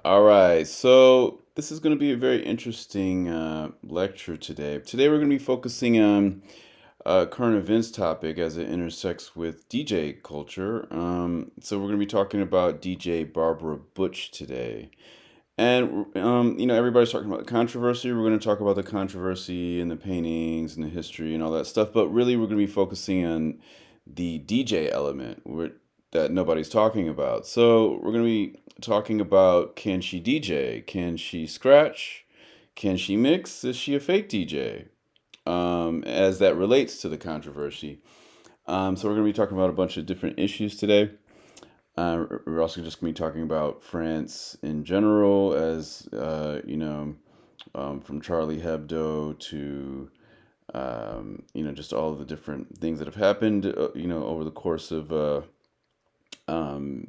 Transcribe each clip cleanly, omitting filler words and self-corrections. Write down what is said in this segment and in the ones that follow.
All right, so this is going to be a very interesting lecture today. Today we're going to be focusing on a current events topic as it intersects with DJ culture. So we're going to be talking about DJ Barbara Butch today. And, everybody's talking about the controversy. We're going to talk about the controversy and the paintings and the history and all that stuff. But really, we're going to be focusing on the DJ element that nobody's talking about. So we're going to be talking about, can she DJ? Can she scratch? Can she mix? Is she a fake DJ? As that relates to the controversy. So we're going to be talking about a bunch of different issues today. We're also just going to be talking about France in general, as from Charlie Hebdo to just all of the different things that have happened, over the course of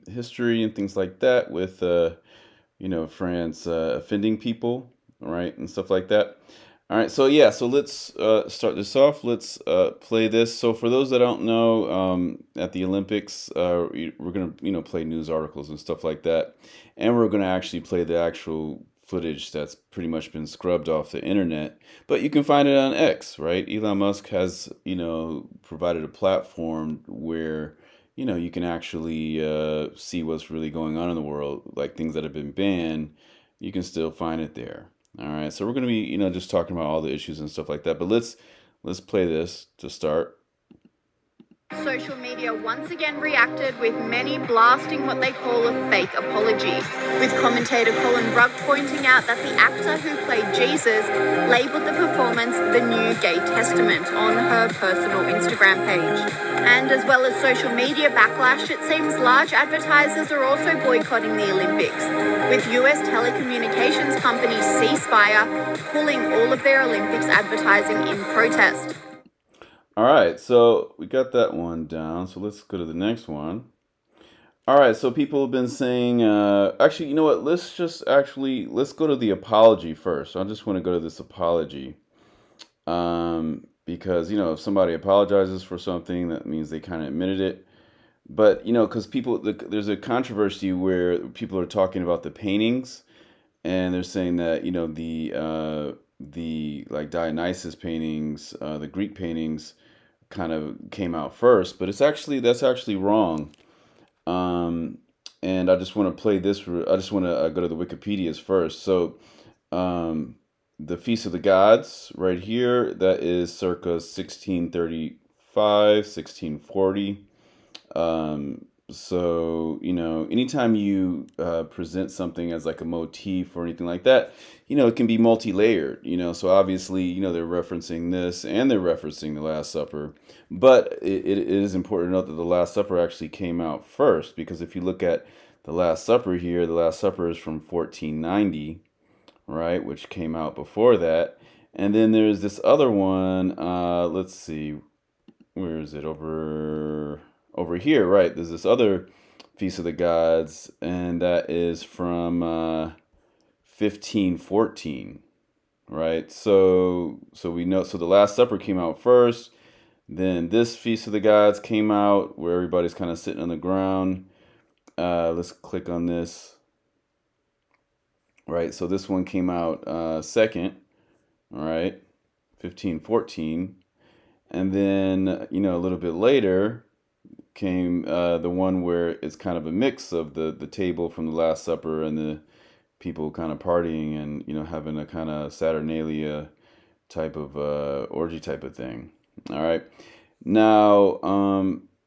history and things like that, with France offending people, right, and stuff like that. All right, so yeah, so let's start this off. Let's play this. So for those that don't know, at the Olympics, we're gonna play news articles and stuff like that, and we're gonna actually play the actual footage that's pretty much been scrubbed off the internet. But you can find it on X, right? Elon Musk has provided a platform where you can actually see what's really going on in the world, like things that have been banned. You can still find it there. All right, so we're gonna be, just talking about all the issues and stuff like that. But let's play this to start. Social media once again reacted, with many blasting what they call a fake apology, with commentator Colin Brugg pointing out that the actor who played Jesus labelled the performance the New Gay Testament on her personal Instagram page. And as well as social media backlash, it seems large advertisers are also boycotting the Olympics, with US telecommunications company Ceasefire pulling all of their Olympics advertising in protest. All right, so we got that one down. So let's go to the next one. All right, so people have been saying, actually, you know what? Let's go to the apology first. I just want to go to this apology, because if somebody apologizes for something, that means they kind of admitted it. But because there's a controversy where people are talking about the paintings, and they're saying that the like Dionysus paintings, the Greek paintings, kind of came out first, but that's actually wrong. And I just want to play this. I just want to go to the Wikipedia's first. So, the Feast of the Gods right here, that is circa 1635, 1640. So, anytime you present something as like a motif or anything like that, it can be multi-layered, so obviously, they're referencing this and they're referencing the Last Supper. But it is important to note that the Last Supper actually came out first, because if you look at the Last Supper here, the Last Supper is from 1490, right, which came out before that. And then there's this other one, let's see, where is it? Over here, right? There's this other Feast of the Gods, and that is from 1514, right? So we know. So the Last Supper came out first. Then this Feast of the Gods came out, where everybody's kind of sitting on the ground. Let's click on this. Right. So this one came out second. All right, 1514, and then a little bit later came the one where it's kind of a mix of the table from the Last Supper and the people kind of partying and having a kind of Saturnalia type of orgy type of thing. All right, now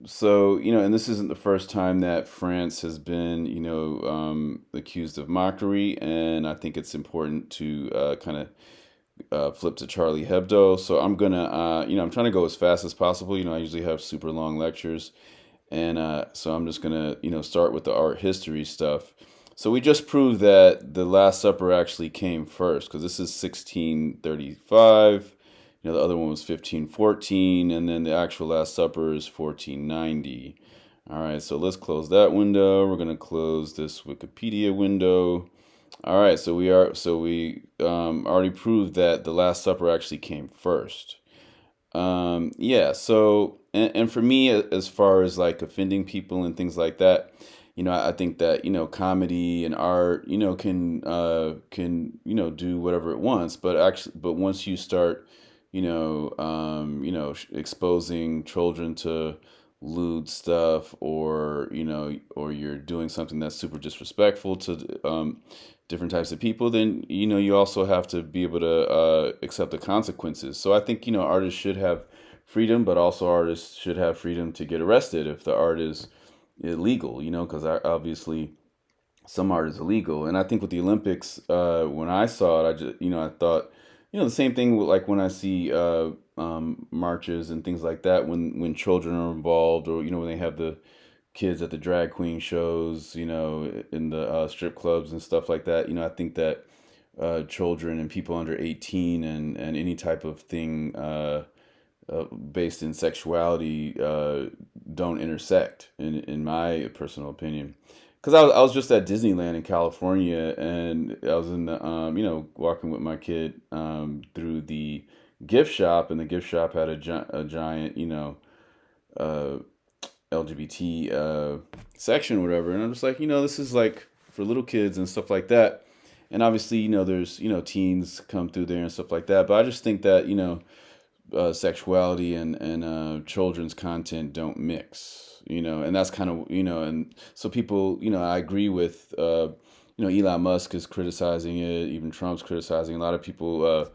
so and this isn't the first time that France has been accused of mockery, and I think it's important to kind of flip to Charlie Hebdo. So I'm gonna, I'm trying to go as fast as possible. I usually have super long lectures, and so I'm just gonna, start with the art history stuff. So we just proved that the Last Supper actually came first, because this is 1635. The other one was 1514, and then the actual Last Supper is 1490. All right, so let's close that window. We're gonna close this Wikipedia window. All right, so we already proved that the Last Supper actually came first. Yeah. So and for me, as far as like offending people and things like that, I think that comedy and art can do whatever it wants, but once you start exposing children to lewd stuff, or you're doing something that's super disrespectful to different types of people, then you also have to be able to accept the consequences. So I think artists should have freedom, but also artists should have freedom to get arrested if the art is illegal, because obviously some art is illegal. And I think with the Olympics, when I saw it, I thought, the same thing with, like, when I see marches and things like that, when children are involved, or when they have the kids at the drag queen shows, in the strip clubs and stuff like that. I think that children and people under 18, and any type of thing based in sexuality don't intersect, in my personal opinion. Because I was just at Disneyland in California, and I was in the walking with my kid through the gift shop, and the gift shop had a giant uh, LGBT section or whatever, and I'm just like, this is like for little kids and stuff like that. And obviously, there's teens come through there and stuff like that. But I just think that sexuality and children's content don't mix, and that's kind of and so people, I agree with Elon Musk is criticizing it, even Trump's criticizing, a lot of people,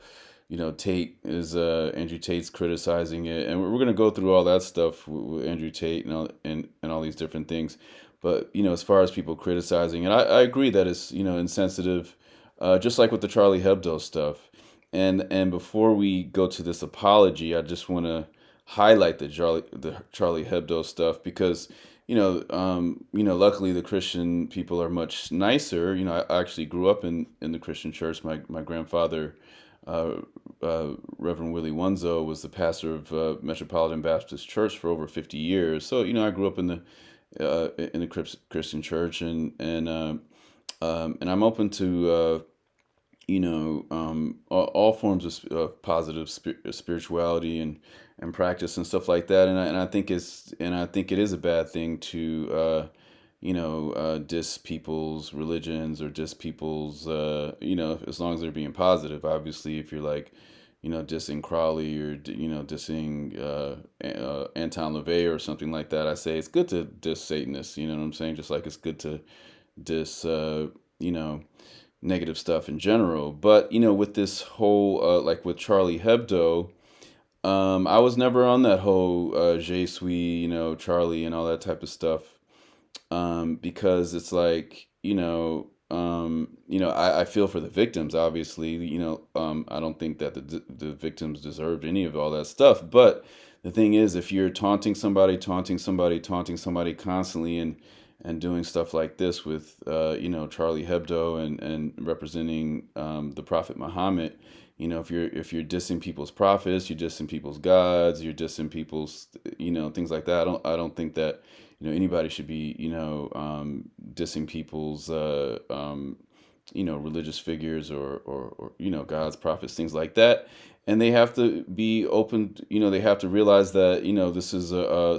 Andrew Tate's criticizing it, and we're gonna go through all that stuff with Andrew Tate and all these different things. But as far as people criticizing it, I agree that it's insensitive, just like with the Charlie Hebdo stuff. And before we go to this apology, I just want to highlight the Charlie Hebdo stuff, because luckily the Christian people are much nicer. I actually grew up in the Christian church. My grandfather, uh, Reverend Willie Wunzo, was the pastor of Metropolitan Baptist Church for over 50 years. So I grew up in the Christian church, and I'm open to all forms of positive spirituality and practice and stuff like that. And I think it is a bad thing to diss people's religions, or diss people's as long as they're being positive. Obviously, if you're like dissing Crowley, or dissing Anton LaVey or something like that, I say it's good to diss Satanists. You know what I'm saying? Just like it's good to diss negative stuff in general. But with this whole like with Charlie Hebdo, I was never on that whole Je suis, Charlie and all that type of stuff, because it's like I feel for the victims. Obviously, I don't think that the victims deserved any of all that stuff. But the thing is, if you're taunting somebody, taunting somebody constantly, and doing stuff like this with Charlie Hebdo, and representing the Prophet Muhammad, if you're dissing people's prophets, you're dissing people's gods, you're dissing people's things like that. I don't think that anybody should be dissing people's religious figures, or God's prophets, things like that. And they have to be open. They have to realize that this is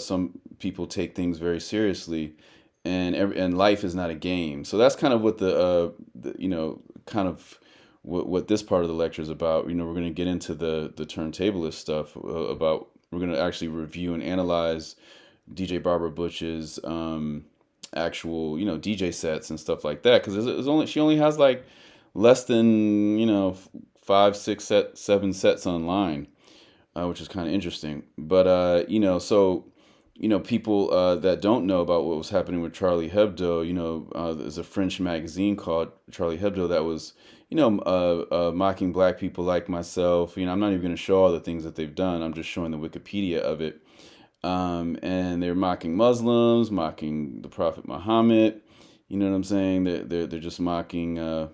some people take things very seriously, and life is not a game. So that's kind of what kind of what this part of the lecture is about. We're going to get into the turntablist stuff, about we're going to actually review and analyze DJ Barbara Bush's actual DJ sets and stuff like that, because she only has like less than 5, 6, 7 sets online, which is kind of interesting. But so people that don't know about what was happening with Charlie Hebdo, there's a French magazine called Charlie Hebdo that was mocking black people like myself. I'm not even going to show all the things that they've done. I'm just showing the Wikipedia of it. And they're mocking Muslims, mocking the Prophet Muhammad. You know what I'm saying? They're just mocking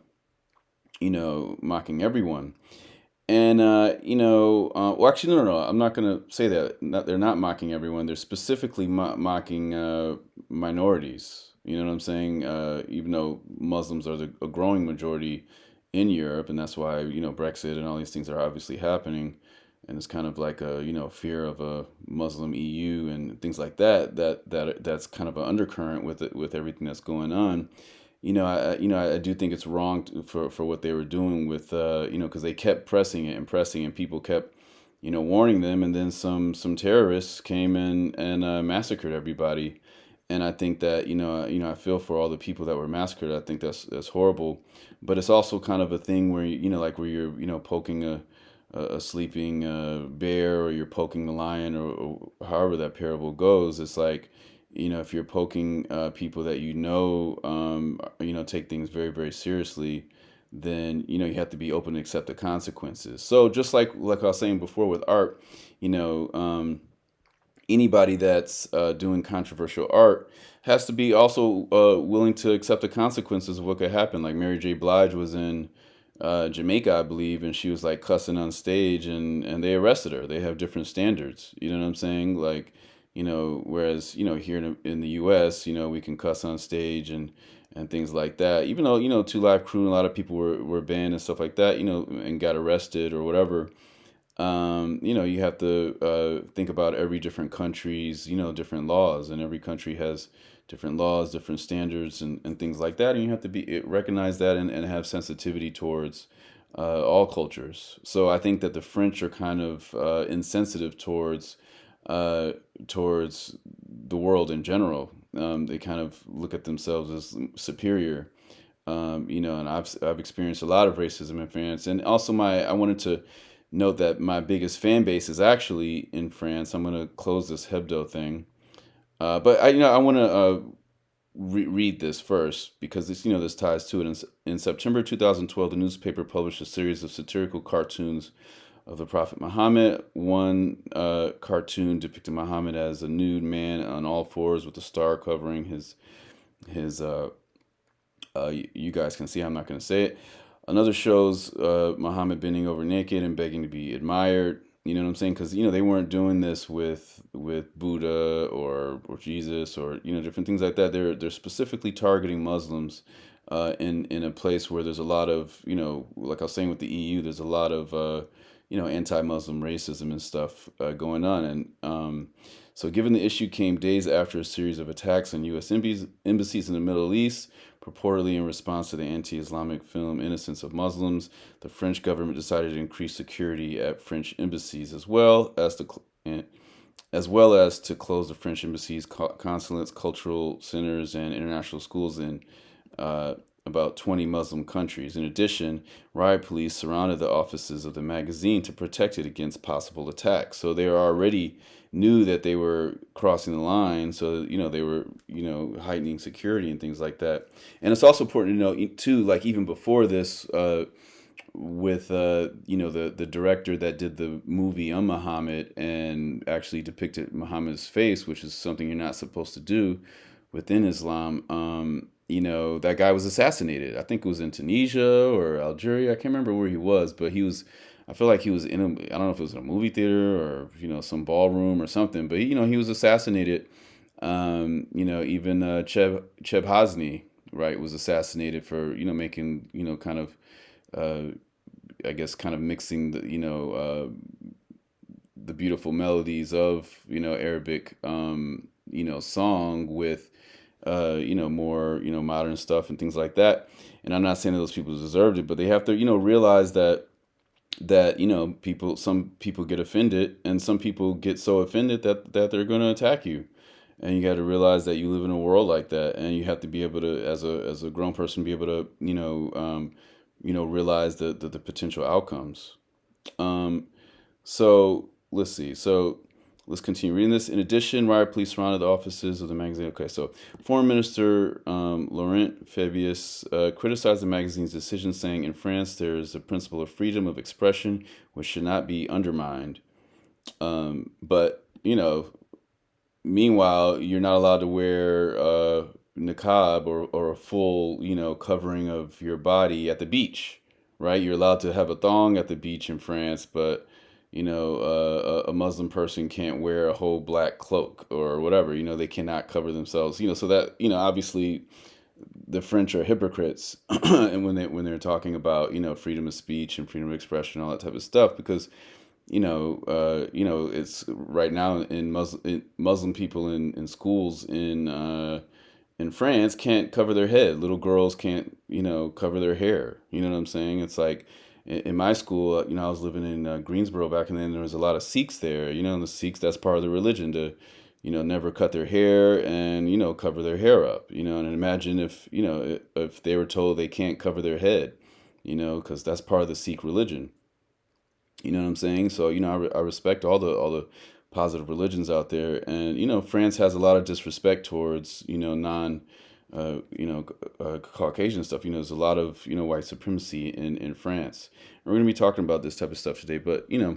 mocking everyone. And well, actually, no. I'm not gonna say that. They're not mocking everyone. They're specifically mocking minorities. You know what I'm saying? Even though Muslims are a growing majority in Europe, and that's why Brexit and all these things are obviously happening, and it's kind of like a fear of a Muslim EU and things like that. That's kind of an undercurrent with it, with everything that's going on. I do think it's wrong for what they were doing with because they kept pressing it and pressing, and people kept warning them, and then some terrorists came in and massacred everybody. And I think that I feel for all the people that were massacred. I think that's horrible, but it's also kind of a thing where like where you're poking a sleeping bear, or you're poking the lion, or however that parable goes. It's like, if you're poking people that take things very, very seriously, then you have to be open to accept the consequences. So just like I was saying before with art, you know, um, anybody that's doing controversial art has to be also willing to accept the consequences of what could happen. Like Mary J. Blige was in Jamaica, I believe, and she was like cussing on stage, and they arrested her. They have different standards. You know what I'm saying? Like, whereas here in the U.S., we can cuss on stage and things like that. Even though Two Live Crew and a lot of people were banned and stuff like that, and got arrested or whatever. You have to think about every different country's, different laws, and every country has different laws, different standards, and things like that. And you have to recognize that, and have sensitivity towards all cultures. So I think that the French are kind of insensitive uh, towards the world in general. They kind of look at themselves as superior. And I've experienced a lot of racism in France, and also I wanted to note that my biggest fan base is actually in France. I'm gonna close this Hebdo thing, but I want to read this first, because this ties to it. In September 2012, the newspaper published a series of satirical cartoons of the Prophet Muhammad. One cartoon depicted Muhammad as a nude man on all fours with a star covering his you guys can see, I'm not going to say it. Another shows Muhammad bending over naked and begging to be admired. You know what I'm saying? Because they weren't doing this with Buddha or Jesus, or different things like that. They're specifically targeting Muslims in a place where there's a lot of like I was saying with the EU, there's a lot of anti-Muslim racism and stuff going on. And so, given the issue came days after a series of attacks on U.S. embassies in the Middle East, purportedly in response to the anti-Islamic film Innocence of Muslims, the French government decided to increase security at French embassies, as well as to close the French embassies, consulates, cultural centers, and international schools in about 20 Muslim countries. In addition, riot police surrounded the offices of the magazine to protect it against possible attacks. So they already knew that they were crossing the line, so they were heightening security and things like that. And it's also important to know too, like even before this, with the director that did the movie on Muhammad and actually depicted Muhammad's face, which is something you're not supposed to do within Islam. That guy was assassinated. I think it was in Tunisia or Algeria. I can't remember where he was, but I feel like he was in I don't know if it was in a movie theater or, some ballroom or something, but he was assassinated. Even Cheb Hasni, right, was assassinated for, making, kind of, I guess, kind of mixing the beautiful melodies of, Arabic, song with, more, modern stuff and things like that. And I'm not saying that those people deserved it, but they have to, realize that some people get offended, and some people get so offended that they're going to attack you. And you got to realize that you live in a world like that, and you have to be able to, as a grown person, be able to, realize the potential outcomes. So let's see. So let's continue reading this. In addition, riot police surrounded the offices of the magazine. Okay, so Foreign Minister Laurent Fabius criticized the magazine's decision, saying, "In France, there is a principle of freedom of expression which should not be undermined." But meanwhile, you're not allowed to wear niqab, or a full, covering of your body at the beach, right? You're allowed to have a thong at the beach in France, but a Muslim person can't wear a whole black cloak or whatever. They cannot cover themselves. So that obviously the French are hypocrites, and when they're talking about freedom of speech and freedom of expression, all that type of stuff, because it's right now Muslim people in schools in France can't cover their head. Little girls can't, cover their hair. You know what I'm saying? It's like in my school, I was living in Greensboro back then. There was a lot of Sikhs there. And the Sikhs, that's part of the religion to, never cut their hair and, cover their hair up. And imagine if, if they were told they can't cover their head, because that's part of the Sikh religion. You know what I'm saying? So, I respect all the positive religions out there, and France has a lot of disrespect towards non, Caucasian stuff. There's a lot of white supremacy in France. And we're gonna be talking about this type of stuff today, but we're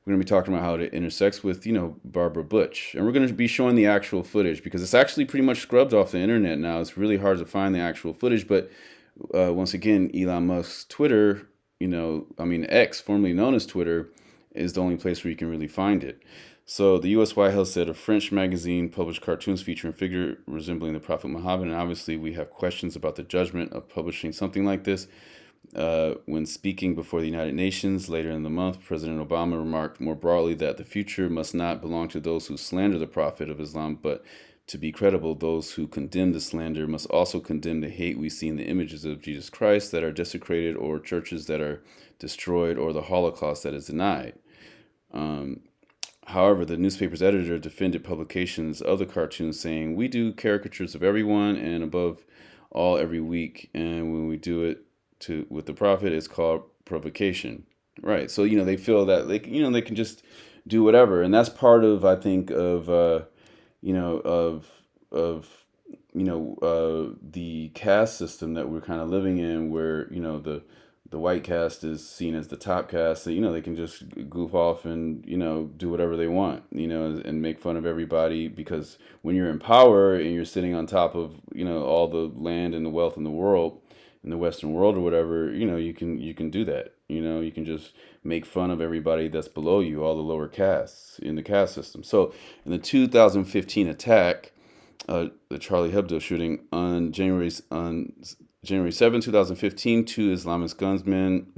gonna be talking about how it intersects with Barbara Butch, and we're gonna be showing the actual footage because it's actually pretty much scrubbed off the internet now. It's really hard to find the actual footage, but once again, Elon Musk's Twitter, X, formerly known as Twitter, is the only place where you can really find it. So the U.S. White House said a French magazine published cartoons featuring a figure resembling the Prophet Muhammad, and obviously we have questions about the judgment of publishing something like this. When speaking before the United Nations later in the month, President Obama remarked more broadly that the future must not belong to those who slander the Prophet of Islam, but to be credible, those who condemn the slander must also condemn the hate we see in the images of Jesus Christ that are desecrated, or churches that are destroyed, or the Holocaust that is denied. Um, However, the newspaper's editor defended publications of the cartoons, saying, "We do caricatures of everyone and above all every week, and when we do it with the prophet, it's called provocation." Right. So they feel that they can just do whatever, and that's part of, I think, of you know of of the caste system that we're kind of living in, where the white caste is seen as the top caste, so they can just goof off and do whatever they want, and make fun of everybody, because when you're in power and you're sitting on top of all the land and the wealth in the world, in the Western world or whatever, you can do that. You can just make fun of everybody that's below you, all the lower castes in the caste system. So in the 2015 attack, the Charlie Hebdo shooting on January 7, 2015, two Islamist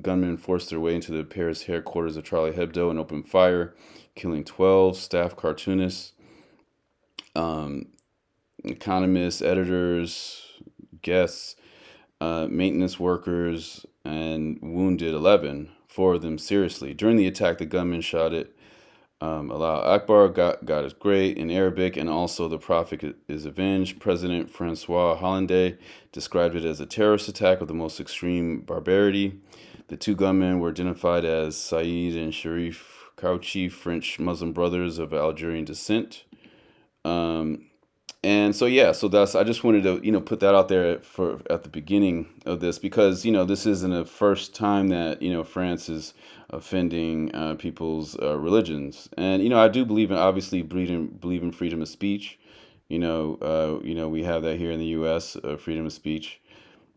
gunmen forced their way into the Paris headquarters of Charlie Hebdo and opened fire, killing 12 staff cartoonists, um, economists, editors, guests, maintenance workers, and wounded 11, four of them seriously. During the attack, the gunmen shouted, Allah Akbar, God is great, in Arabic, and also the Prophet is avenged. President Francois Hollande described it as a terrorist attack of the most extreme barbarity. The two gunmen were identified as Saeed and Sharif Kouchi, French Muslim brothers of Algerian descent. Um, and so yeah, so that's, I just wanted to put that out there for at the beginning of this, because this isn't the first time that France is offending people's religions, and I do believe in, obviously, believe in freedom of speech. We have that here in the U.S. Freedom of speech.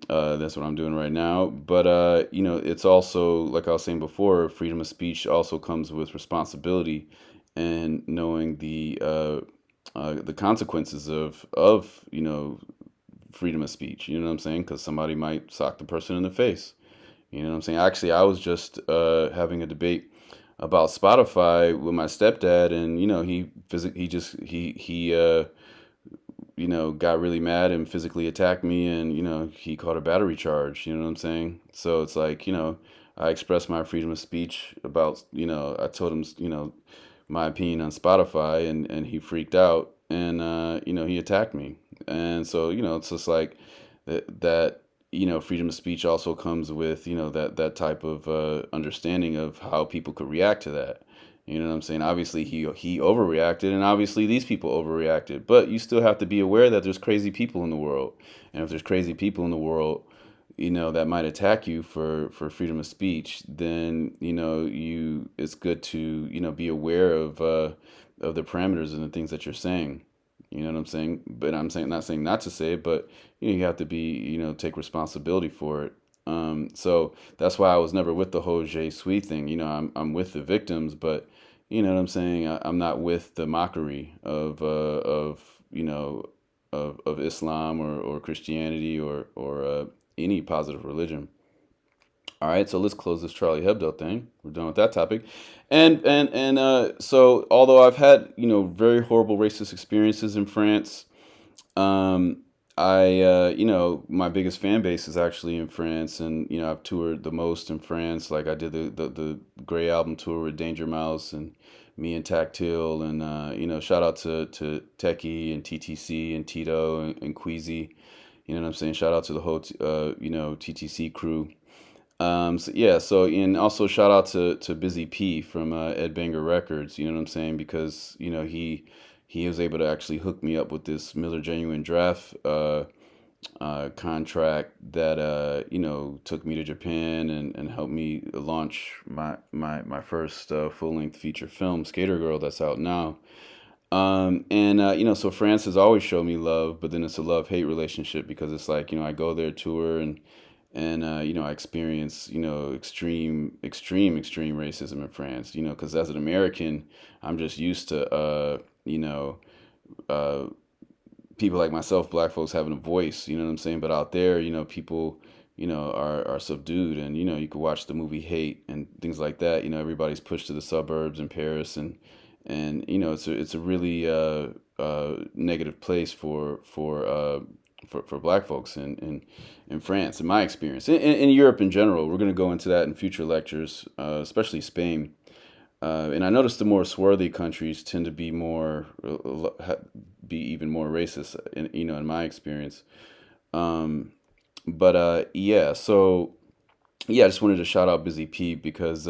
That's what I'm doing right now. But it's also, like I was saying before, freedom of speech also comes with responsibility and knowing the consequences of freedom of speech. You know what I'm saying? Because somebody might sock the person in the face. You know what I'm saying? Actually, I was just having a debate about Spotify with my stepdad, and he got really mad and physically attacked me, and he caught a battery charge. You know what I'm saying? So it's like, I expressed my freedom of speech about, I told him, my opinion on Spotify, and he freaked out, and he attacked me. And so it's just like that freedom of speech also comes with that type of understanding of how people could react to that. You know what I'm saying? Obviously, he overreacted, and obviously these people overreacted. But you still have to be aware that there's crazy people in the world, and if there's crazy people in the world, that might attack you for freedom of speech, then it's good to be aware of the parameters and the things that you're saying. You know what I'm saying? But I'm saying, not saying not to say it, but you have to be, take responsibility for it. So that's why I was never with the whole J Sweet thing. I'm with the victims, but you know what I'm saying? I'm not with the mockery of Islam or Christianity or any positive religion. All right, so let's close this Charlie Hebdo thing. We're done with that topic. So although I've had, very horrible racist experiences in France, um, my biggest fan base is actually in France, and I've toured the most in France. Like I did the Grey album tour with Danger Mouse and me and Tactile, and shout out to Techie and TTC and Tito and Queasy. You know what I'm saying? Shout out to the whole TTC crew. So yeah, so and also shout out to Busy P from Ed Banger Records. You know what I'm saying? Because he was able to actually hook me up with this Miller Genuine Draft contract that took me to Japan and helped me launch my first full length feature film, Skater Girl, that's out now. So France has always shown me love, but then it's a love hate relationship because it's like I go there tour and I experience extreme racism in France. Because as an American, I'm just used to uh, people like myself, black folks having a voice. You know what I'm saying? But out there, people are subdued, and you could watch the movie Hate and things like that. Everybody's pushed to the suburbs in Paris, and it's a really negative place for black folks in France, in my experience, in Europe in general. We're going to go into that in future lectures, especially Spain. And I noticed the more swarthy countries tend to be be even more racist, in my experience. Um, but so yeah, I just wanted to shout out Busy P because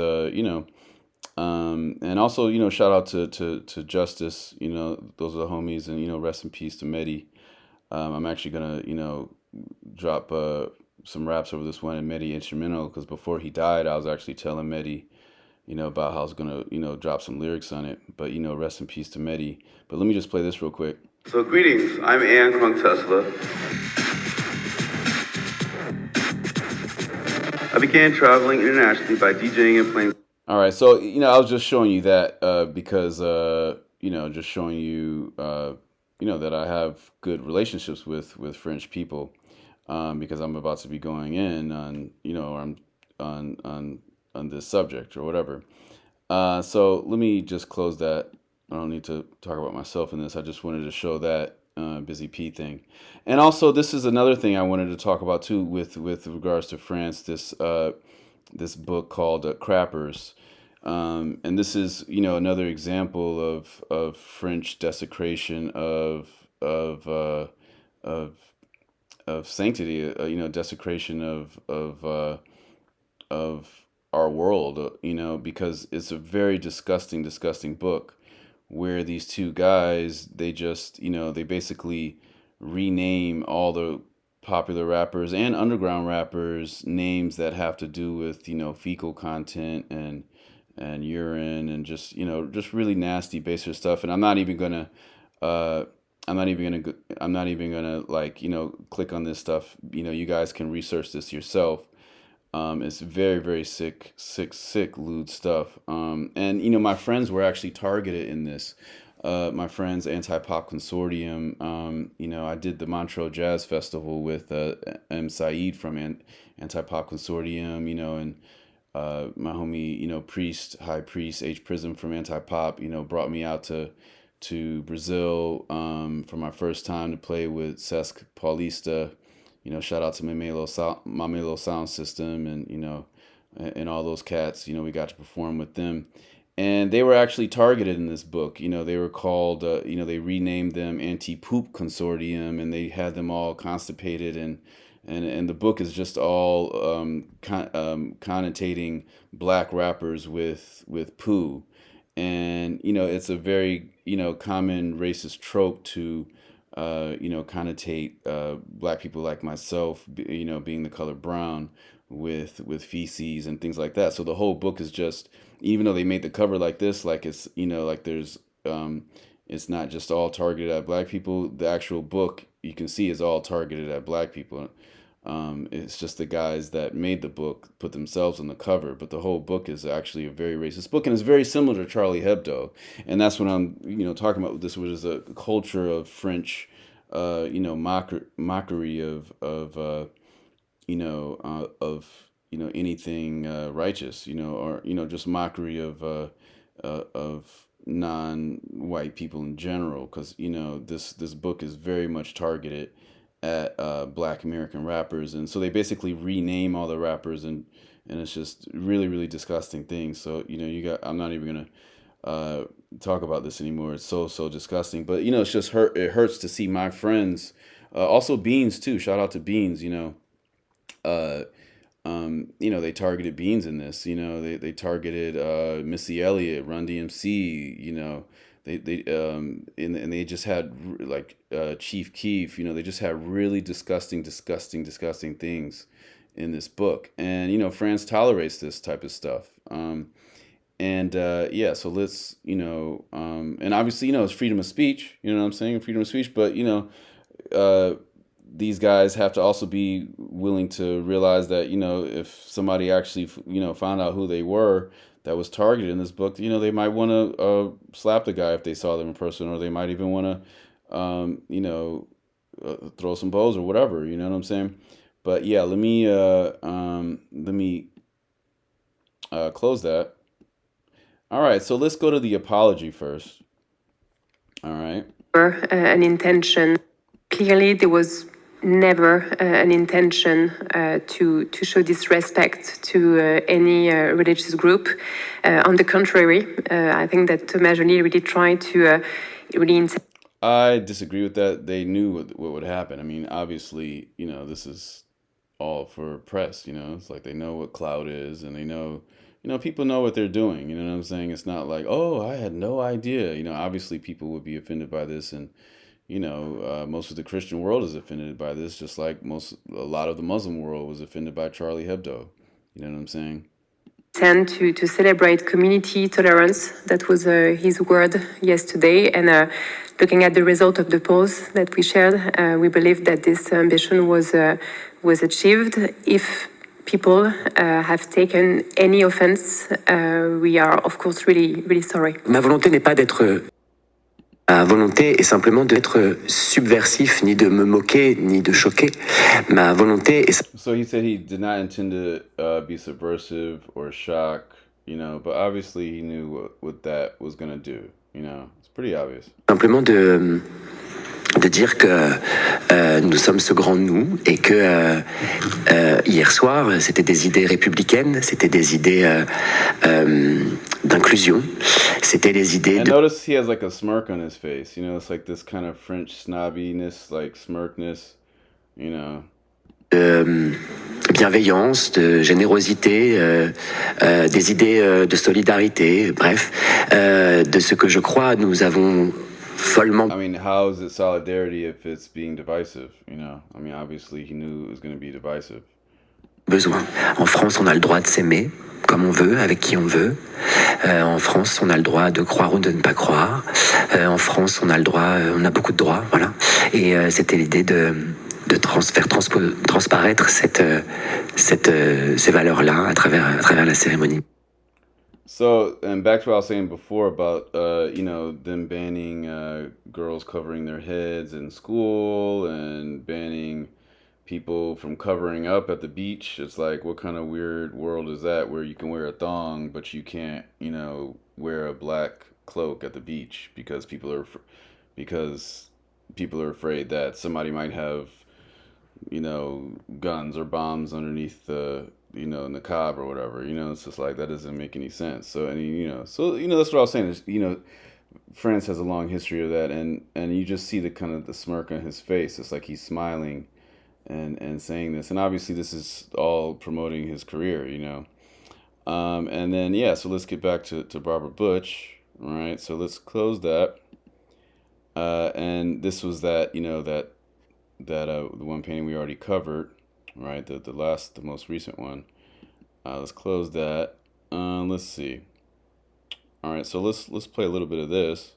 and also shout out to Justice. Those are the homies, and rest in peace to Mehdi. I'm actually gonna, drop some raps over this one and Mehdi instrumental because before he died, I was actually telling Mehdi, about how I was gonna, drop some lyrics on it. But rest in peace to Mehdi. But let me just play this real quick. So greetings, I'm Ann Crunk Tesla. I began traveling internationally by DJing and playing. All right, so I was just showing you that because just showing you that I have good relationships with French people because I'm about to be going in on on this subject or whatever. So let me just close that. I don't need to talk about myself in this. I just wanted to show that Busy P thing, and also this is another thing I wanted to talk about too with regards to France. This book called Crappers. And this is, another example of French desecration of of sanctity. Desecration of our world. Because it's a very disgusting book where these two guys they just they basically rename all the popular rappers and underground rappers names that have to do with fecal content and urine and just really nasty basic stuff. And uh I'm not even gonna like click on this stuff. You guys can research this yourself. It's very sick lewd stuff. And my friends were actually targeted in this. My friends, Anti Pop Consortium. I did the Montreux Jazz Festival with M. Saeed from Anti Pop Consortium. And my homie, High Priest H Prism from Anti Pop. Brought me out to Brazil for my first time to play with Sesc Paulista. Shout out to Mamelo Sound System and all those cats. We got to perform with them. And they were actually targeted in this book. They were called, they renamed them Anti-Poop Consortium, and they had them all constipated. And the book is just all connotating black rappers with poo. And, it's a very, common racist trope to connotate black people like myself, being the color brown with feces and things like that. So the whole book is just, even though they made the cover like this, like it's like there's it's not just all targeted at black people. The actual book you can see is all targeted at black people. It's just the guys that made the book put themselves on the cover, but the whole book is actually a very racist book, and it's very similar to Charlie Hebdo, and that's what I'm talking about. This was a culture of French, mockery of anything righteous, or just mockery of non-white people in general, because this book is very much targeted at Black American rappers, and so they basically rename all the rappers, and it's just really really disgusting things. So you got I'm not even gonna talk about this anymore. It's so disgusting, but it's just it hurts to see my friends, also Beans too. Shout out to Beans. Uh, they targeted Beans in this. They targeted Missy Elliott, Run DMC. And they just had like Chief Keef. They just had really disgusting things in this book. And France tolerates this type of stuff. And yeah, so let's and obviously it's freedom of speech. You know what I'm saying? Freedom of speech, but uh, these guys have to also be willing to realize that if somebody actually found out who they were that was targeted in this book, they might want to slap the guy if they saw them in person, or they might even want to throw some bows or whatever. You know what I'm saying? But yeah, let me close that. All right, so let's go to the apology first. All right. An intention. Clearly, there was never an intention to show disrespect to any religious group. On the contrary, I think that Thomas Joly really tried to really. I disagree with that. They knew what would happen. I mean, obviously, this is all for press. It's like they know what clout is, and they know, people know what they're doing. You know what I'm saying? It's not like, oh, I had no idea. Obviously, people would be offended by this, and most of the Christian world is offended by this, just like a lot of the Muslim world was offended by Charlie Hebdo. You know what I'm saying? Tend to celebrate community tolerance. That was his word yesterday. And looking at the result of the polls that we shared, we believe that this ambition was achieved. If people have taken any offense, we are of course really, really sorry. Ma volonté n'est pas d'être... Ma volonté est simplement d'être subversif, ni de me moquer, ni de choquer. Ma volonté est... So he said he did not intend to be subversive or shock, but obviously he knew what that was going to do, It's pretty obvious. Simplement de dire que nous sommes ce grand nous, et que hier soir, c'était des idées républicaines, c'était des idées d'inclusion, c'était les idées de... notice he has like a smirk on his face, it's like this kind of French snobbiness, like smirkness, de bienveillance, de générosité, des idées de solidarité, bref, de ce que je crois nous avons follement... I mean, how is it solidarity if it's being divisive, I mean, obviously he knew it was going to be divisive. Besoin. En France, on a le droit de s'aimer comme on veut, avec qui on veut. En France, on a le droit de croire ou de ne pas croire. En France, on a le droit, on a beaucoup de droits, voilà. Et c'était l'idée de faire transparaître ces valeurs-là à travers la cérémonie. So, and back to what I was saying before about, them banning girls covering their heads in school and banning people from covering up at the beach. It's like, what kind of weird world is that where you can wear a thong, but you can't, wear a black cloak at the beach because people are afraid that somebody might have, guns or bombs underneath the, niqab or whatever. It's just like, that doesn't make any sense. So, that's what I was saying is, France has a long history of that, and you just see the kind of the smirk on his face. It's like he's smiling and saying this, and obviously this is all promoting his career, and then yeah, so let's get back to Barbara Butch. All right, so let's close that, and this was that the one painting we already covered, right, the most recent one. Let's close that. Let's see. All right, so let's play a little bit of this.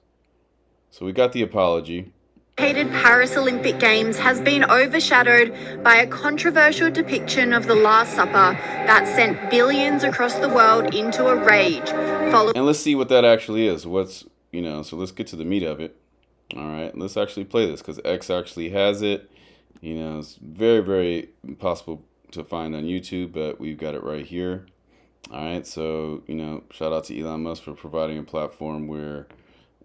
So we got the apology. Paris Olympic Games has been overshadowed by a controversial depiction of the Last Supper that sent billions across the world into a rage. And let's see what that actually is. So let's get to the meat of it. All right, let's actually play this because X actually has it. It's very, very possible to find on YouTube, but we've got it right here. All right, so shout out to Elon Musk for providing a platform where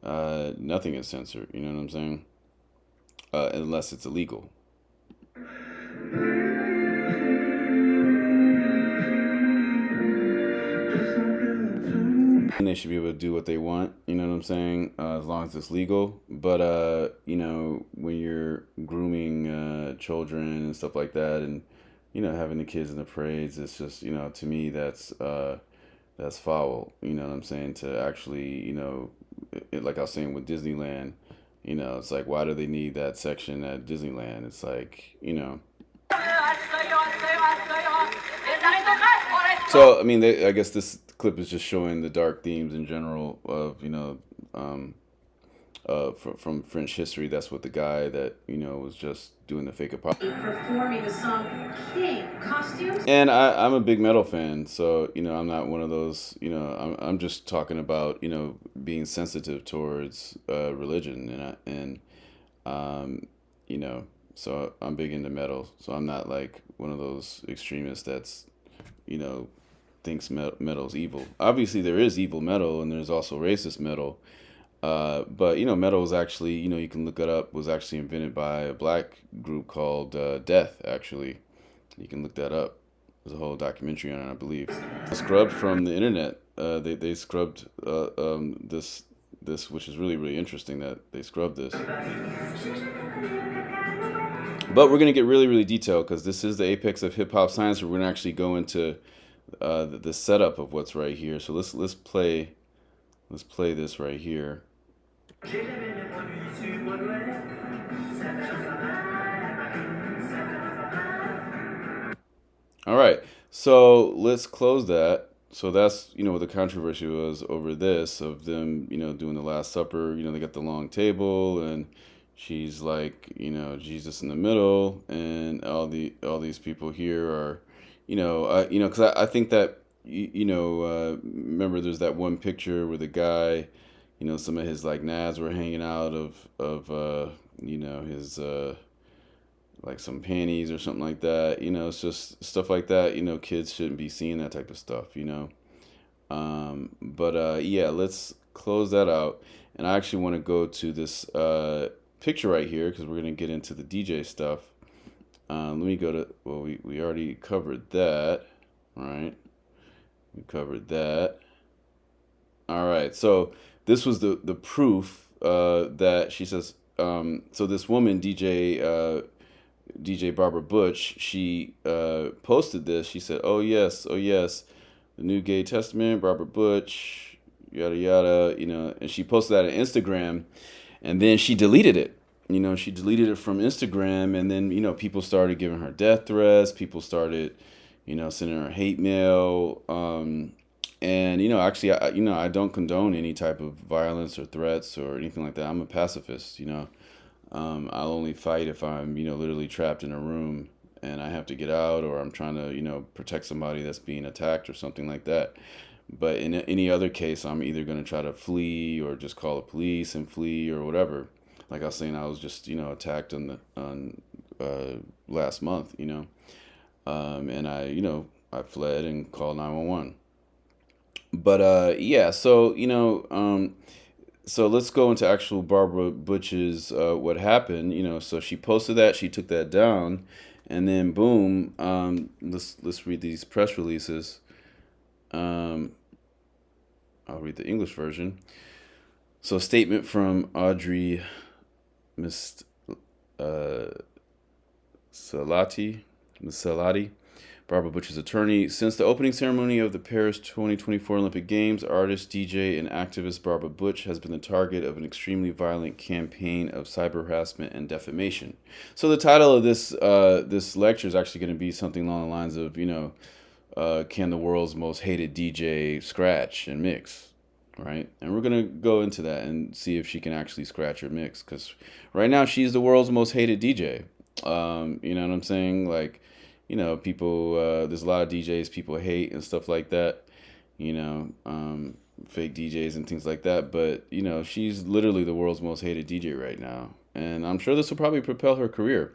nothing is censored. You know what I'm saying? Unless it's illegal. And they should be able to do what they want, you know what I'm saying, as long as it's legal. But when you're grooming children and stuff like that, and having the kids in the parades, it's just to me that's foul. You know what I'm saying? To actually like I was saying with Disneyland, it's like, why do they need that section at Disneyland? It's like So I mean, I guess this clip is just showing the dark themes in general of from French history. That's what the guy that was just doing the fake apology. Performing the song King costumes. And I'm a big metal fan, so I'm not one of those. I'm just talking about being sensitive towards religion, so I'm big into metal. So I'm not like one of those extremists that's thinks metal's evil. Obviously, there is evil metal, and there's also racist metal. But metal was actually, you can look it up, was actually invented by a black group called Death. Actually, you can look that up. There's a whole documentary on it, I believe. Scrubbed from the internet. They scrubbed this, which is really really interesting that they scrubbed this. But we're gonna get really really detailed because this is the apex of hip hop science. We're gonna actually go into the setup of what's right here. So let's play this right here. All right, so let's close that. So that's what the controversy was over this of them doing the Last Supper. They got the long table and she's like Jesus in the middle, and all these people here are because I think that remember there's that one picture where the guy some of his like nads were hanging out of his like some panties or something like that. It's just stuff like that. Kids shouldn't be seeing that type of stuff. But yeah, let's close that out. And I actually want to go to this picture right here because we're gonna get into the DJ stuff. Let me go to, well, we already covered that, right? We covered that. All right, so this was the proof that she says, so this woman, DJ Barbara Butch, she posted this. She said, oh yes, the New Gay Testament, Barbara Butch, yada yada, and she posted that on Instagram, and then she deleted it. She deleted it from Instagram, and then people started giving her death threats. People started sending her hate mail, and actually I don't condone any type of violence or threats or anything like that. I'm a pacifist. I'll only fight if I'm literally trapped in a room and I have to get out, or I'm trying to protect somebody that's being attacked or something like that. But in any other case, I'm either going to try to flee or just call the police and flee or whatever. Like I was saying, I was just attacked on last month, and I fled and called 911. But yeah, so so let's go into actual Barbara Butch's what happened. So she posted that, she took that down, and then boom, let's read these press releases. I'll read the English version. So, statement from Audrey Salati, Barbara Butch's attorney. Since the opening ceremony of the Paris 2024 Olympic Games, artist, DJ, and activist Barbara Butch has been the target of an extremely violent campaign of cyber harassment and defamation. So the title of this this lecture is actually going to be something along the lines of, can the world's most hated DJ scratch and mix? Right? And we're going to go into that and see if she can actually scratch or mix. Because right now she's the world's most hated DJ. You know what I'm saying? Like, people, there's a lot of DJs people hate and stuff like that. Fake DJs and things like that. But, she's literally the world's most hated DJ right now. And I'm sure this will probably propel her career.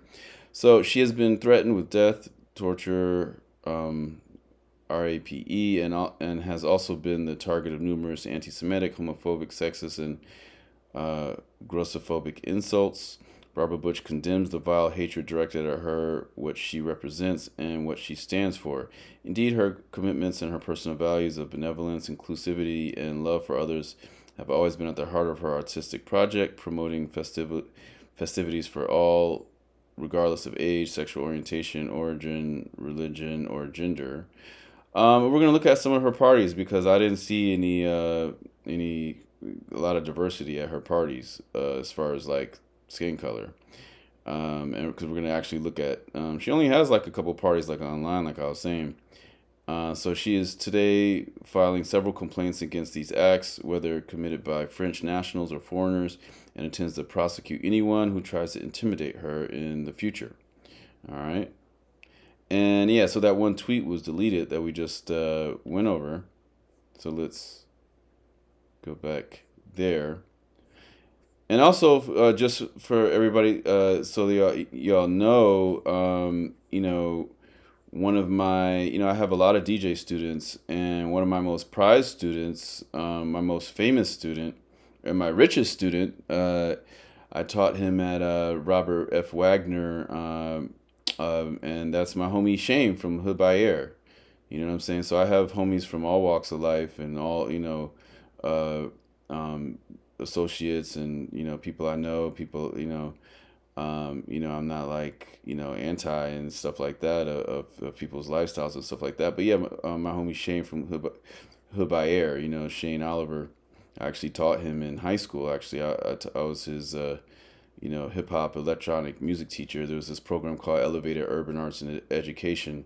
So she has been threatened with death torture, RAPE, and has also been the target of numerous anti-Semitic, homophobic, sexist, and grossophobic insults. Barbara Butch condemns the vile hatred directed at her, what she represents, and what she stands for. Indeed, her commitments and her personal values of benevolence, inclusivity, and love for others have always been at the heart of her artistic project, promoting festivities for all, regardless of age, sexual orientation, origin, religion, or gender. We're gonna look at some of her parties because I didn't see any a lot of diversity at her parties as far as like skin color. And because we're gonna actually look at, she only has like a couple parties like online, like I was saying. So she is today filing several complaints against these acts, whether committed by French nationals or foreigners, and intends to prosecute anyone who tries to intimidate her in the future. All right. And yeah, so that one tweet was deleted that we just went over. So let's go back there. And also, just for everybody, so y'all know, one of my, I have a lot of DJ students, and one of my most prized students, my most famous student, and my richest student, I taught him at Robert F. Wagner, and that's my homie Shane from Hood by Air. You know what I'm saying? So I have homies from all walks of life and all, uh, associates and, people I know, people, I'm not like, anti and stuff like that of people's lifestyles and stuff like that. But yeah, my homie Shane from Hood by Air, Shane Oliver. I actually taught him in high school. Actually, I was his, hip hop electronic music teacher. There was this program called Elevated Urban Arts and Education,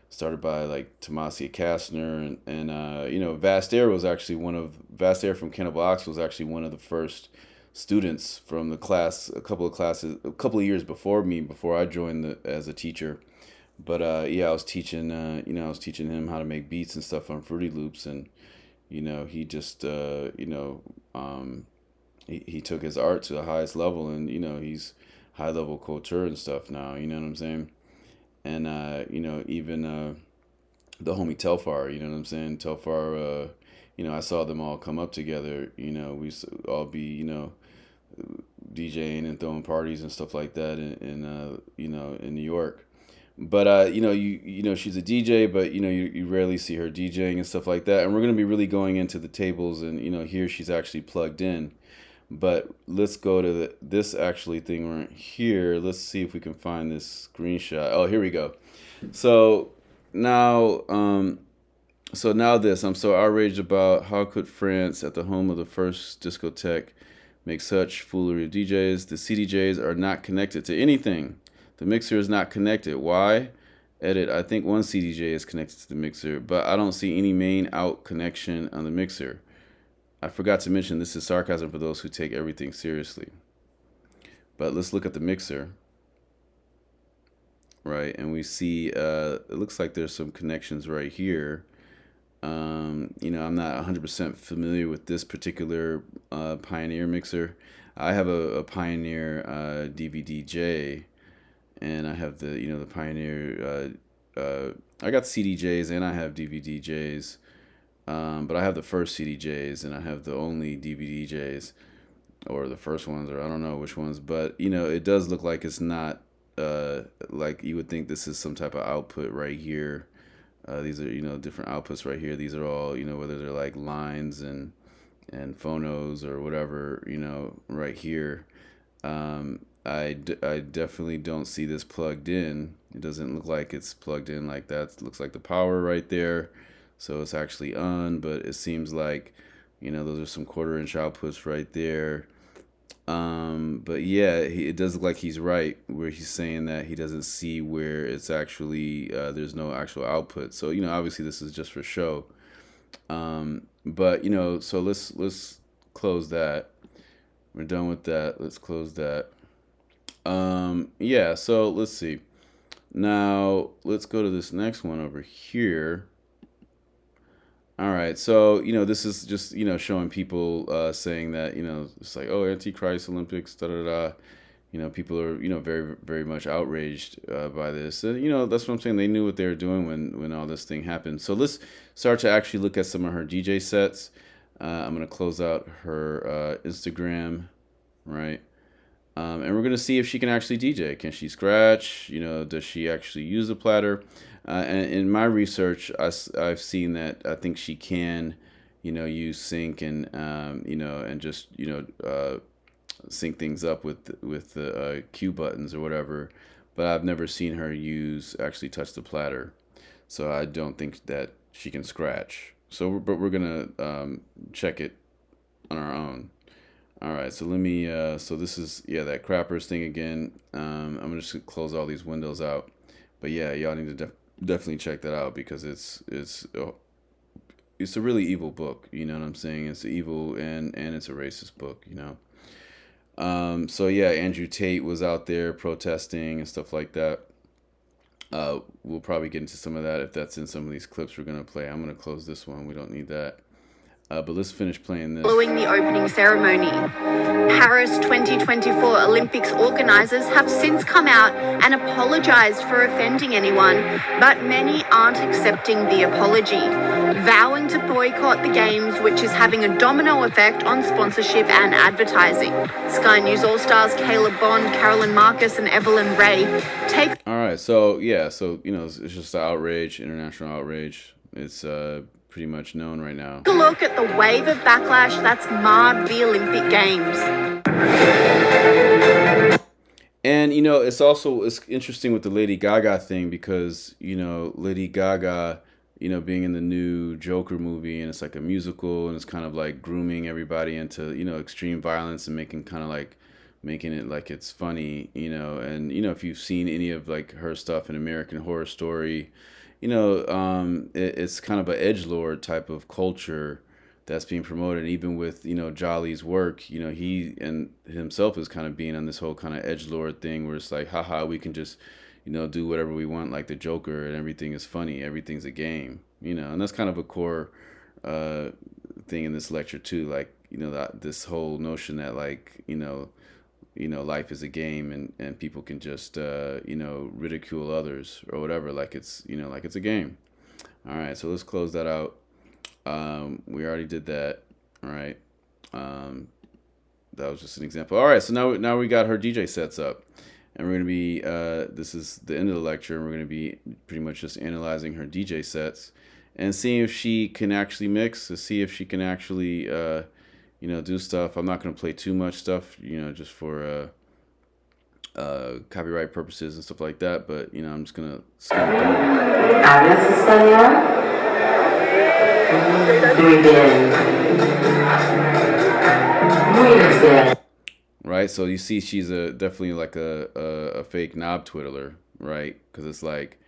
started by like Tomasia Kastner and Vast Air was actually Vast Air from Cannibal Ox was actually one of the first students from the class, a couple of years before me, before I joined as a teacher. But yeah, I was teaching him how to make beats and stuff on Fruity Loops, and he just he took his art to the highest level, and he's high level couture and stuff now. You know what I'm saying? And even the homie Telfar. You know what I'm saying? Telfar. I saw them all come up together. We used to all be DJing and throwing parties and stuff like that in New York. But she's a DJ, but you rarely see her DJing and stuff like that. And we're gonna be really going into the tables, and here she's actually plugged in. But let's go to this actually thing right here. Let's see if we can find this screenshot. Oh, here we go. So now, I'm so outraged about how could France, at the home of the first discotheque, make such foolery of DJs. The CDJs are not connected to anything. The mixer is not connected. Why? Edit. I think one CDJ is connected to the mixer, but I don't see any main out connection on the mixer. I forgot to mention this is sarcasm for those who take everything seriously. But let's look at the mixer. Right, and we see it looks like there's some connections right here. I'm not 100% familiar with this particular Pioneer mixer. I have a Pioneer DVD-J, and I have the Pioneer. I got CDJs and I have DVD-Js, but I have the first CDJs and I have the only DVD-Js, or the first ones, or I don't know which ones. But it does look like it's not like you would think this is some type of output right here. These are different outputs right here. These are all whether they're like lines and phonos or whatever right here. I definitely don't see this plugged in. It doesn't look like it's plugged in like that. It looks like the power right there, so it's actually on. But it seems like those are some 1/4-inch outputs right there. But yeah, it does look like he's right where he's saying that he doesn't see where it's actually there's no actual output. So obviously this is just for show. But so let's close that. We're done with that. Let's close that. Yeah. So let's see. Now let's go to this next one over here. All right, so this is just showing people saying that it's like, oh, Antichrist Olympics, da da da, people are, very, very much outraged by this. That's what I'm saying. They knew what they were doing when all this thing happened. So let's start to actually look at some of her DJ sets. I'm going to close out her Instagram, right? And we're going to see if she can actually DJ. Can she scratch? Does she actually use the platter? And in my research, I've seen that I think she can, use sync and, and just, sync things up with the cue buttons or whatever. But I've never seen her actually touch the platter. So I don't think that she can scratch. So, but we're going to check it on our own. All right, so let me, so this is, that crappers thing again. I'm just going to close all these windows out. But yeah, y'all need to definitely check that out because it's a really evil book. You know what I'm saying? It's evil and it's a racist book, So yeah, Andrew Tate was out there protesting and stuff like that. We'll probably get into some of that if that's in some of these clips we're going to play. I'm going to close this one. We don't need that. But let's finish playing this. Following the opening ceremony, Paris 2024 Olympics organisers have since come out and apologised for offending anyone, but many aren't accepting the apology, vowing to boycott the Games, which is having a domino effect on sponsorship and advertising. Sky News All-Stars Caleb Bond, Carolyn Marcus and Evelyn Ray take... All right, so it's just an outrage, international outrage. It's pretty much known right now. Take a look at the wave of backlash that's marred the Olympic Games. And it's interesting with the Lady Gaga thing because Lady Gaga, being in the new Joker movie, and it's like a musical, and it's kind of like grooming everybody into extreme violence and making it like it's funny, and if you've seen any of like her stuff in American Horror Story, it's kind of an edgelord type of culture that's being promoted. Even with Jolly's work, he and himself is kind of being on this whole kind of edgelord thing where it's like, haha, we can just do whatever we want like the Joker, and everything is funny, everything's a game, and that's kind of a core thing in this lecture too, like this whole notion that like life is a game, and people can just ridicule others or whatever, like it's a game. All right, so let's close that out. We already did that. All right, that was just an example. All right, so now we got her DJ sets up, and we're gonna be this is the end of the lecture, and we're gonna be pretty much just analyzing her DJ sets and seeing if she can actually mix, to see if she can actually do stuff. I'm not going to play too much stuff, just for copyright purposes and stuff like that. But I'm just going to skim through. ¿Hablas español? Muy bien. Muy bien. Right, so you see, she's definitely like a fake knob twiddler, right? Because it's like,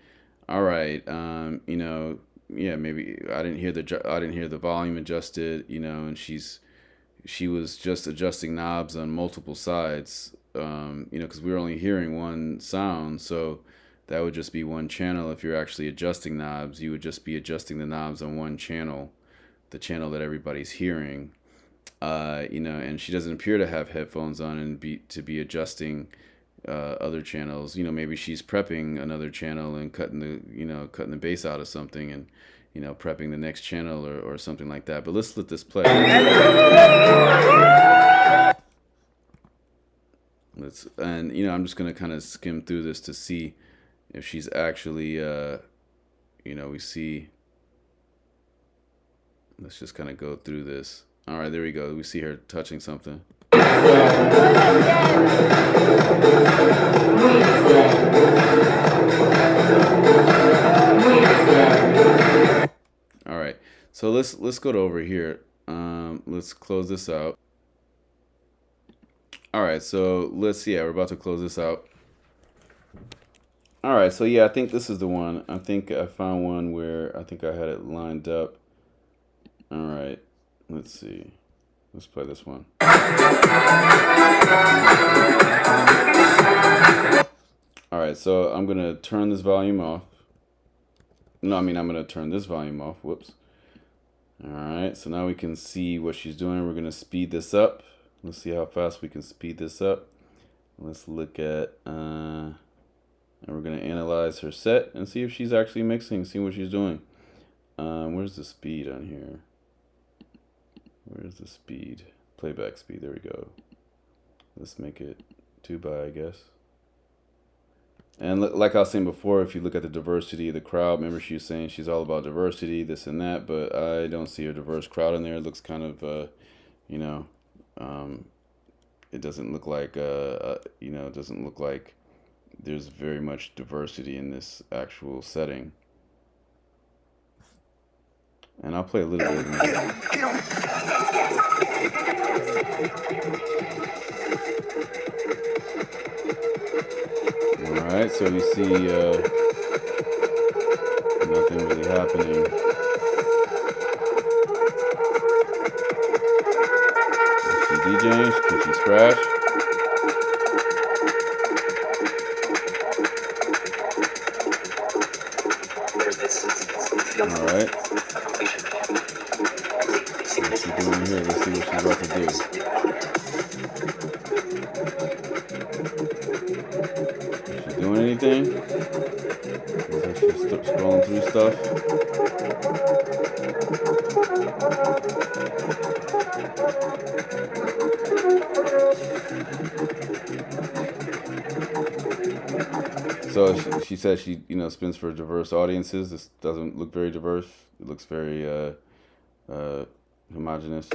all right, maybe I didn't hear the volume adjusted, and she was just adjusting knobs on multiple sides, because we were only hearing one sound, so that would just be one channel. If you're actually adjusting knobs, you would just be adjusting the knobs on one channel, the channel that everybody's hearing, and she doesn't appear to have headphones on and to be adjusting other channels. Maybe she's prepping another channel and cutting the bass out of something, and prepping the next channel or something like that. But let's let this play. I'm just gonna kind of skim through this to see if she's actually, we see. Let's just kind of go through this. All right, there we go. We see her touching something. All right, so let's go to over here. Let's close this out. All right, so we're about to close this out. All right, so I think this is the one. I think I found one where I think I had it lined up. All right, let's see. Let's play this one. All right, so I'm gonna turn this volume off. I'm gonna turn this volume off. Whoops. All right, so now we can see what she's doing. We're gonna speed this up. Let's see how fast we can speed this up. Let's look at, and we're going to analyze her set and see if she's actually mixing, see what she's doing. Where's the speed on here? Where's the speed? Playback speed, there we go. Let's make it 2 by, I guess. And like I was saying before, if you look at the diversity of the crowd, remember she was saying she's all about diversity, this and that, but I don't see a diverse crowd in there. It looks kind of, you know, it doesn't look like, you know, it doesn't look like there's very much diversity in this actual setting. And I'll play a little bit of music. Alright, so we see nothing really happening. Is she DJing? Can she scratch? Alright. What's she doing here? Let's see what she's about to do. Is she doing anything? Looks like she's scrolling through stuff. So she says she, you know, spins for diverse audiences. This doesn't look very diverse. It looks very homogenous.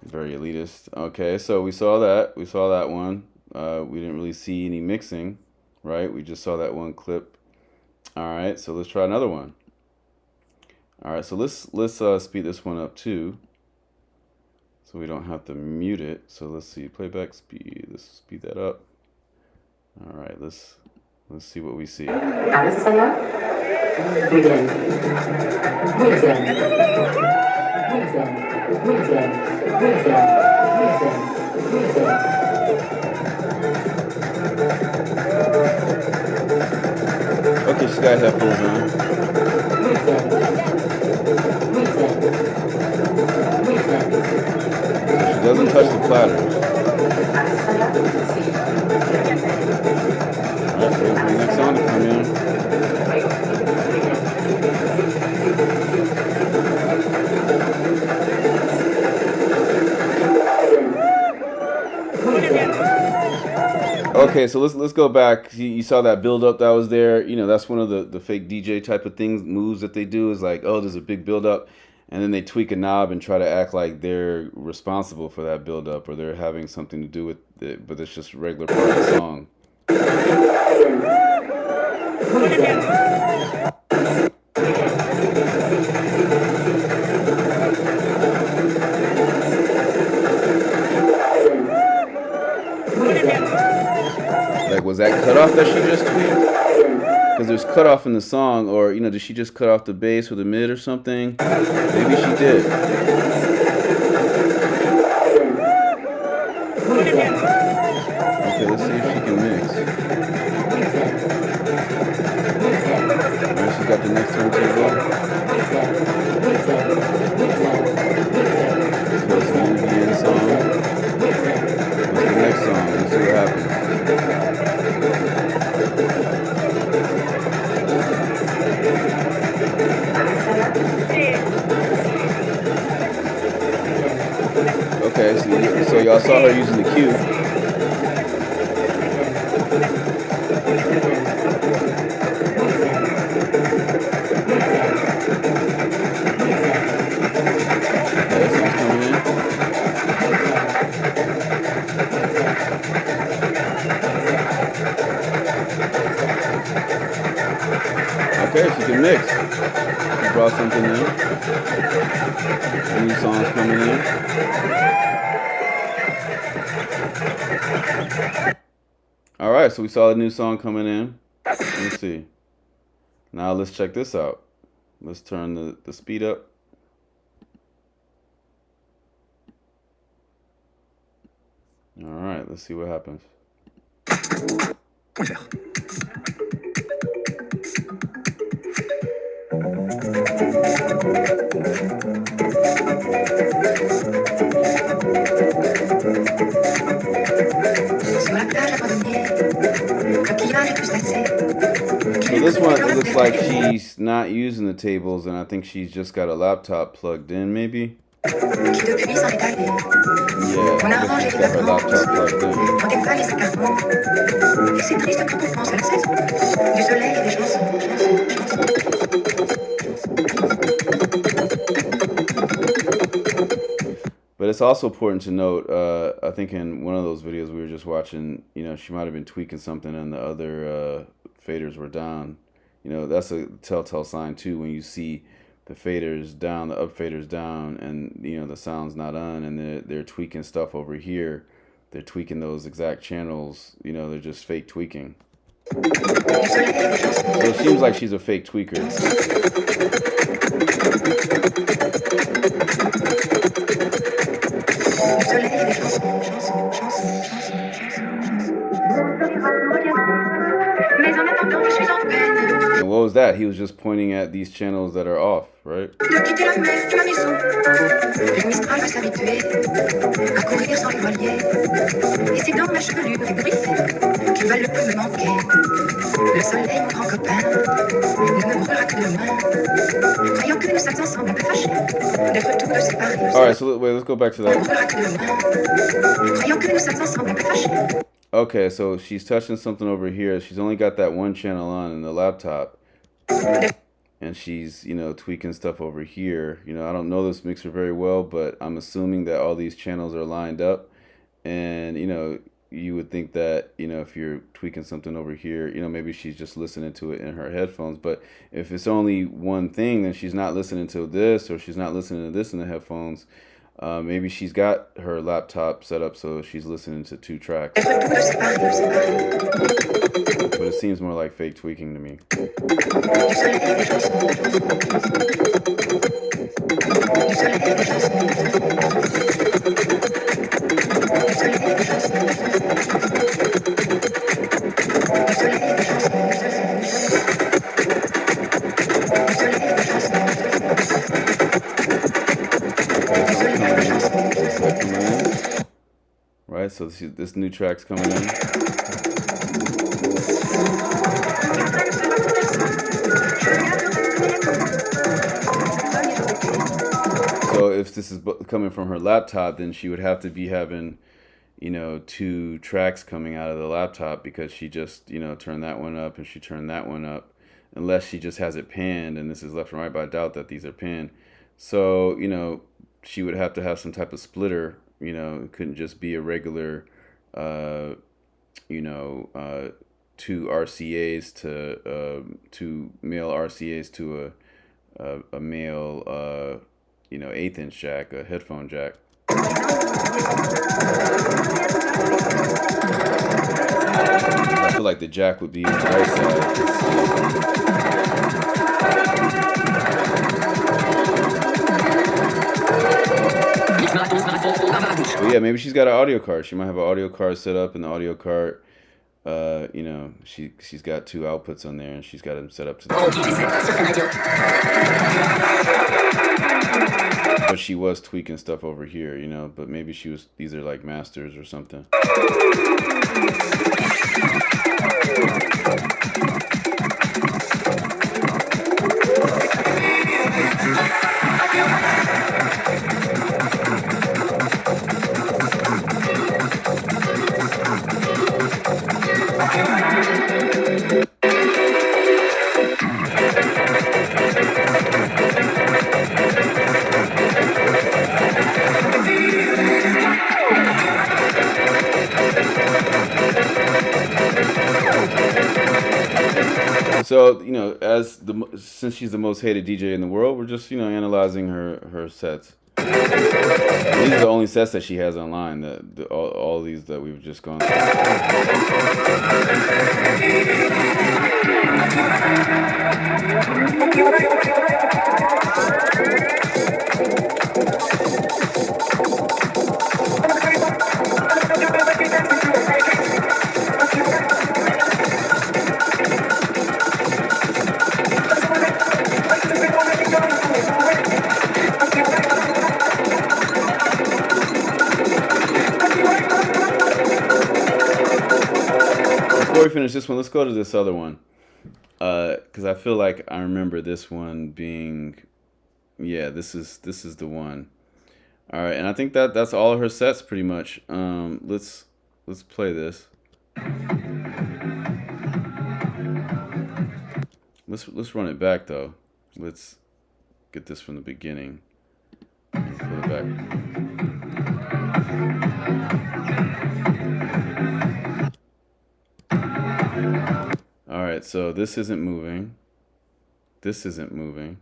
Very elitist. Okay, so we saw that. We saw that one. We didn't really see any mixing, right? We just saw that one clip. All right, so let's try another one. All right, so let's speed this one up too, so we don't have to mute it. So let's see, playback speed. Let's speed that up. All right, let's see what we see. Alles klar? Begin. Okay, she's got headphones on. So she doesn't touch the platters. Alright, wait for the next song to come in. Okay, so let's go back. You saw that build up that was there. You know, that's one of the fake DJ type of things, moves that they do is like, oh, there's a big build up, and then they tweak a knob and try to act like they're responsible for that build up or they're having something to do with it, but it's just a regular part of the song. Like, was that cutoff that she just tweaked? Because there's cutoff in the song, or, you know, did she just cut off the bass or the mid or something? Maybe she did. Okay, let's see if she can mix. Alright, she's got the next turntable. So it's going to be in the song. What's the next song? Let's see what happens. Okay, so y'all saw her using the cue. Okay, so it's coming in. Okay, she can mix. She brought something in. New songs coming in. All right, so we saw a new song coming in. Let me see. Now let's check this out. Let's turn the speed up. All right, let's see what happens. So this one, it looks like she's not using the tables, and I think she's just got a laptop plugged in, maybe. Yeah, I guess she's got her laptop plugged in. But it's also important to note, I think in one of those videos we were just watching, she might have been tweaking something and the other faders were down. That's a telltale sign too when you see the faders down, the up faders down, and the sound's not on, and they're tweaking stuff over here. They're tweaking those exact channels. They're just fake tweaking. So it seems like she's a fake tweaker. And what was that? He was just pointing at these channels that are off, right? Alright, so wait, let's go back to that. Okay, so she's touching something over here. She's only got that one channel on in the laptop. And she's, tweaking stuff over here. I don't know this mixer very well, but I'm assuming that all these channels are lined up. And, you would think that, if you're tweaking something over here, maybe she's just listening to it in her headphones. But if it's only one thing, then she's not listening to this, or she's not listening to this in the headphones. Maybe she's got her laptop set up so she's listening to two tracks. But it seems more like fake tweaking to me. Right, so this new track's coming in. So if this is coming from her laptop, then she would have to be having, two tracks coming out of the laptop, because she just, turned that one up and she turned that one up, unless she just has it panned, and this is left and right, but I doubt that these are panned. So, she would have to have some type of splitter. It couldn't just be a regular, two RCAs to two male RCAs to a male, 1/8" jack, a headphone jack. I feel like the jack would be on the right side. But yeah, maybe she's got an audio card. She might have an audio card set up, and the audio card, she's got two outputs on there, and she's got them set up to that. But she was tweaking stuff over here, but maybe these are like masters or something. So, since she's the most hated DJ in the world, we're just, analyzing her sets. These are the only sets that she has online, all these that we've just gone through. before we finish this one, let's go to this other one. Because I feel like I remember this one being, yeah, this is the one. All right, and I think that's all of her sets pretty much. Let's play this. Let's run it back though. Let's get this from the beginning. Put it back. All right, so this isn't moving. This isn't moving.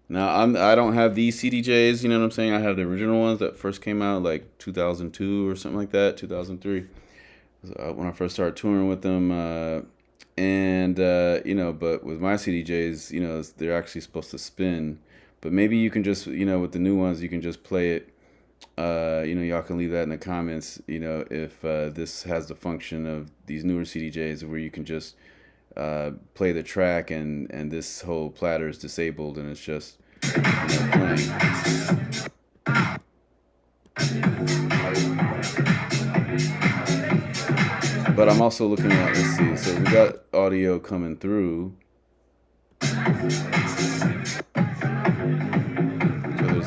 Now I don't have these CDJs, you know what I'm saying? I have the original ones that first came out like 2002 or something like that, 2003. When I first started touring with them, you know, but with my CDJs, you know, they're actually supposed to spin. But maybe you can just, you know, with the new ones, you can just play it. You know, y'all can leave that in the comments, you know, if this has the function of these newer CDJs where you can just play the track and this whole platter is disabled and it's just, you know, playing. But I'm also looking at, let's see, so we got audio coming through.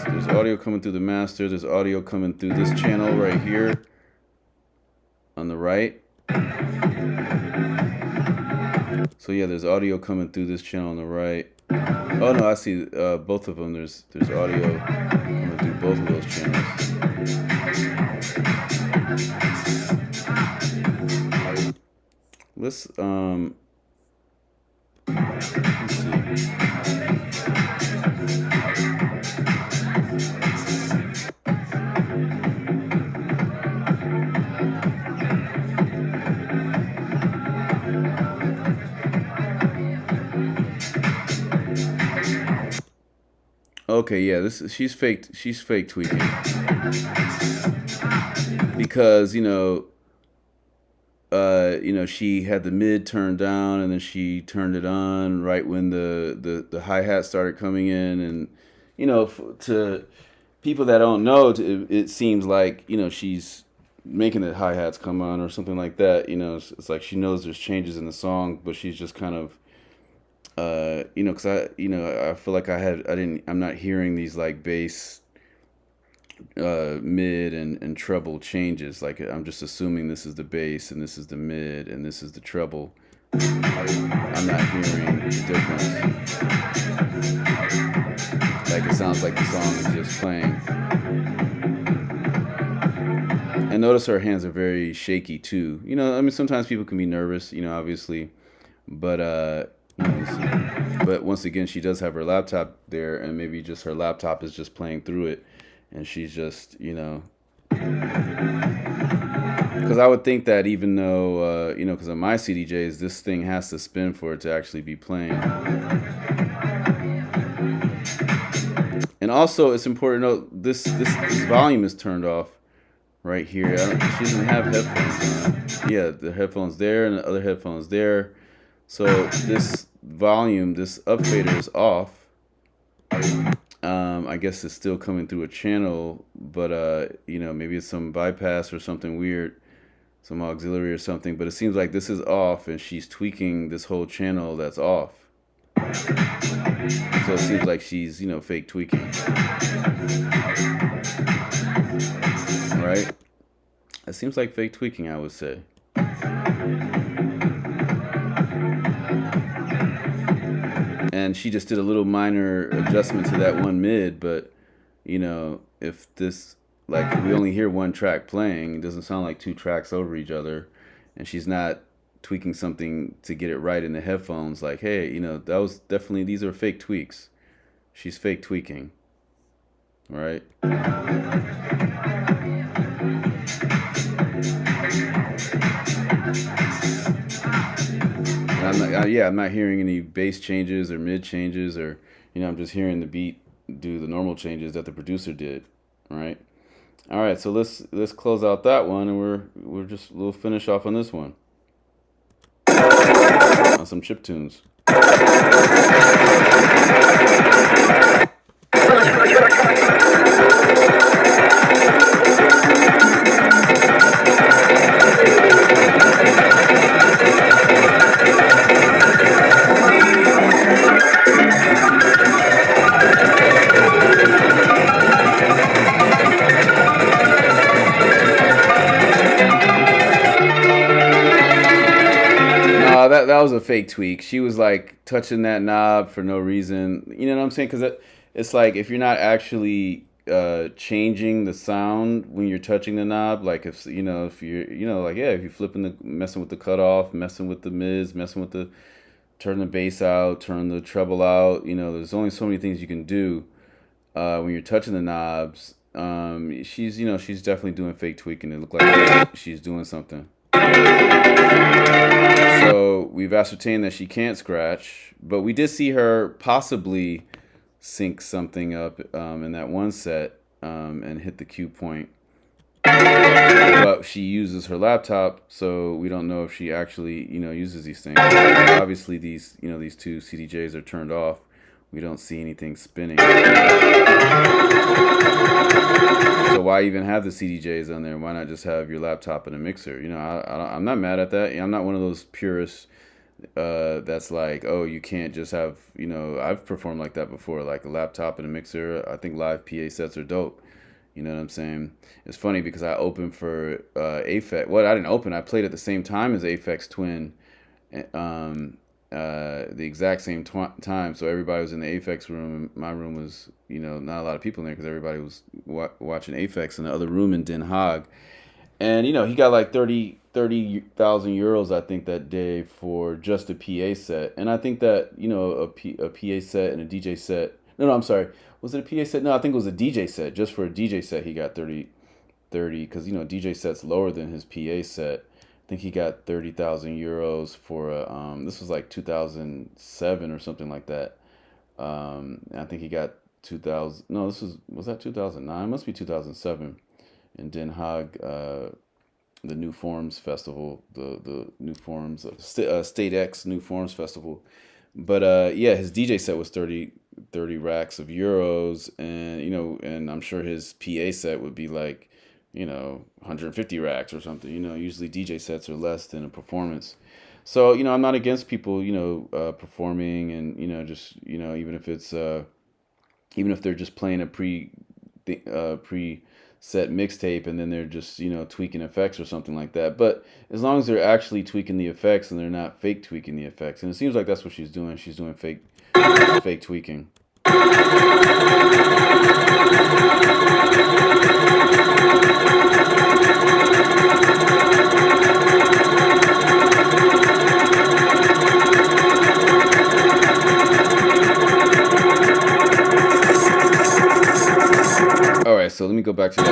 So there's audio coming through the master, there's audio coming through this channel right here on the right. So yeah, there's audio coming through this channel on the right. Oh no, I see both of them. There's audio coming through both of those channels. Let's see. Okay, yeah, she's fake tweaking. Because, you know, she had the mid turned down and then she turned it on right when the hi-hat started coming in, and you know, to people that don't know, it seems like, you know, she's making the hi-hats come on or something like that. You know, it's like she knows there's changes in the song, but she's just kind of you know, because I feel like I'm not hearing these like bass mid and treble changes. Like I'm just assuming this is the bass and this is the mid and this is the treble. I'm not hearing the difference. Like it sounds like the song is just playing. And notice her hands are very shaky too. You know, I mean, sometimes people can be nervous, you know, obviously, but but once again, she does have her laptop there, and maybe just her laptop is just playing through it, and she's just, you know, because I would think that even though, you know, because on my CDJs, this thing has to spin for it to actually be playing. And also, it's important to note this volume is turned off right here. She doesn't have headphones on. Yeah, the headphones there and the other headphones there. So this volume, this up fader is off. I guess it's still coming through a channel, but you know, maybe it's some bypass or something weird, some auxiliary or something. But it seems like this is off, and she's tweaking this whole channel that's off. So it seems like she's, you know, fake tweaking. Right? It seems like fake tweaking, I would say. And she just did a little minor adjustment to that one mid, but, you know, if this, like, we only hear one track playing, it doesn't sound like two tracks over each other, and she's not tweaking something to get it right in the headphones, like, hey, you know, that was definitely, these are fake tweaks. She's fake tweaking, right? I'm not hearing any bass changes or mid changes, or, you know, I'm just hearing the beat do the normal changes that the producer did, right? All right, so let's close out that one, and we'll finish off on this one, on some chip tunes. was a fake tweak. She was like touching that knob for no reason. You know what I'm saying? Because it's like if you're not actually changing the sound when you're touching the knob, like if you're like if you're flipping the messing with the cutoff, messing with the mids, messing with the turn the bass out, turn the treble out. There's only so many things you can do when you're touching the knobs. She's definitely doing fake tweaking. It looked like she's doing something. So we've ascertained that she can't scratch, but we did see her possibly sync something up in that one set and hit the cue point. But she uses her laptop, so we don't know if she actually, uses these things. Obviously, these two CDJs are turned off. We don't see anything spinning. So why even have the CDJs on there? Why not just have your laptop and a mixer? I'm not mad at that. I'm not one of those purists that's like, oh, you can't just have, I've performed like that before, like a laptop and a mixer. I think live PA sets are dope. You know what I'm saying? It's funny because I opened for Aphex. Well, I didn't open. I played at the same time as Aphex Twin, the exact same time. So everybody was in the Aphex room. My room was, not a lot of people in there because everybody was watching Aphex in the other room in Den Haag. And, he got like 30,000 euros, I think, that day for just a PA set. And I think that, a PA set and a DJ set. No, I'm sorry. Was it a PA set? No, I think it was a DJ set. Just for a DJ set, he got 30, because, DJ set's lower than his PA set. I think he got 30,000 euros for this was like 2007 or something like that. I think he got 2000. No, was that 2009? It must be 2007 in Den Haag, the New Forms Festival, the New Forms State X New Forms Festival. But his DJ set was 30 racks of euros, and and I'm sure his PA set would be like 150 racks or something. Usually DJ sets are less than a performance. So I'm not against people performing, and just even if it's even if they're just playing a pre set mixtape and then they're just tweaking effects or something like that. But as long as they're actually tweaking the effects and they're not fake tweaking the effects, and it seems like that's what she's doing. She's doing fake tweaking. All right, so let me go back to that.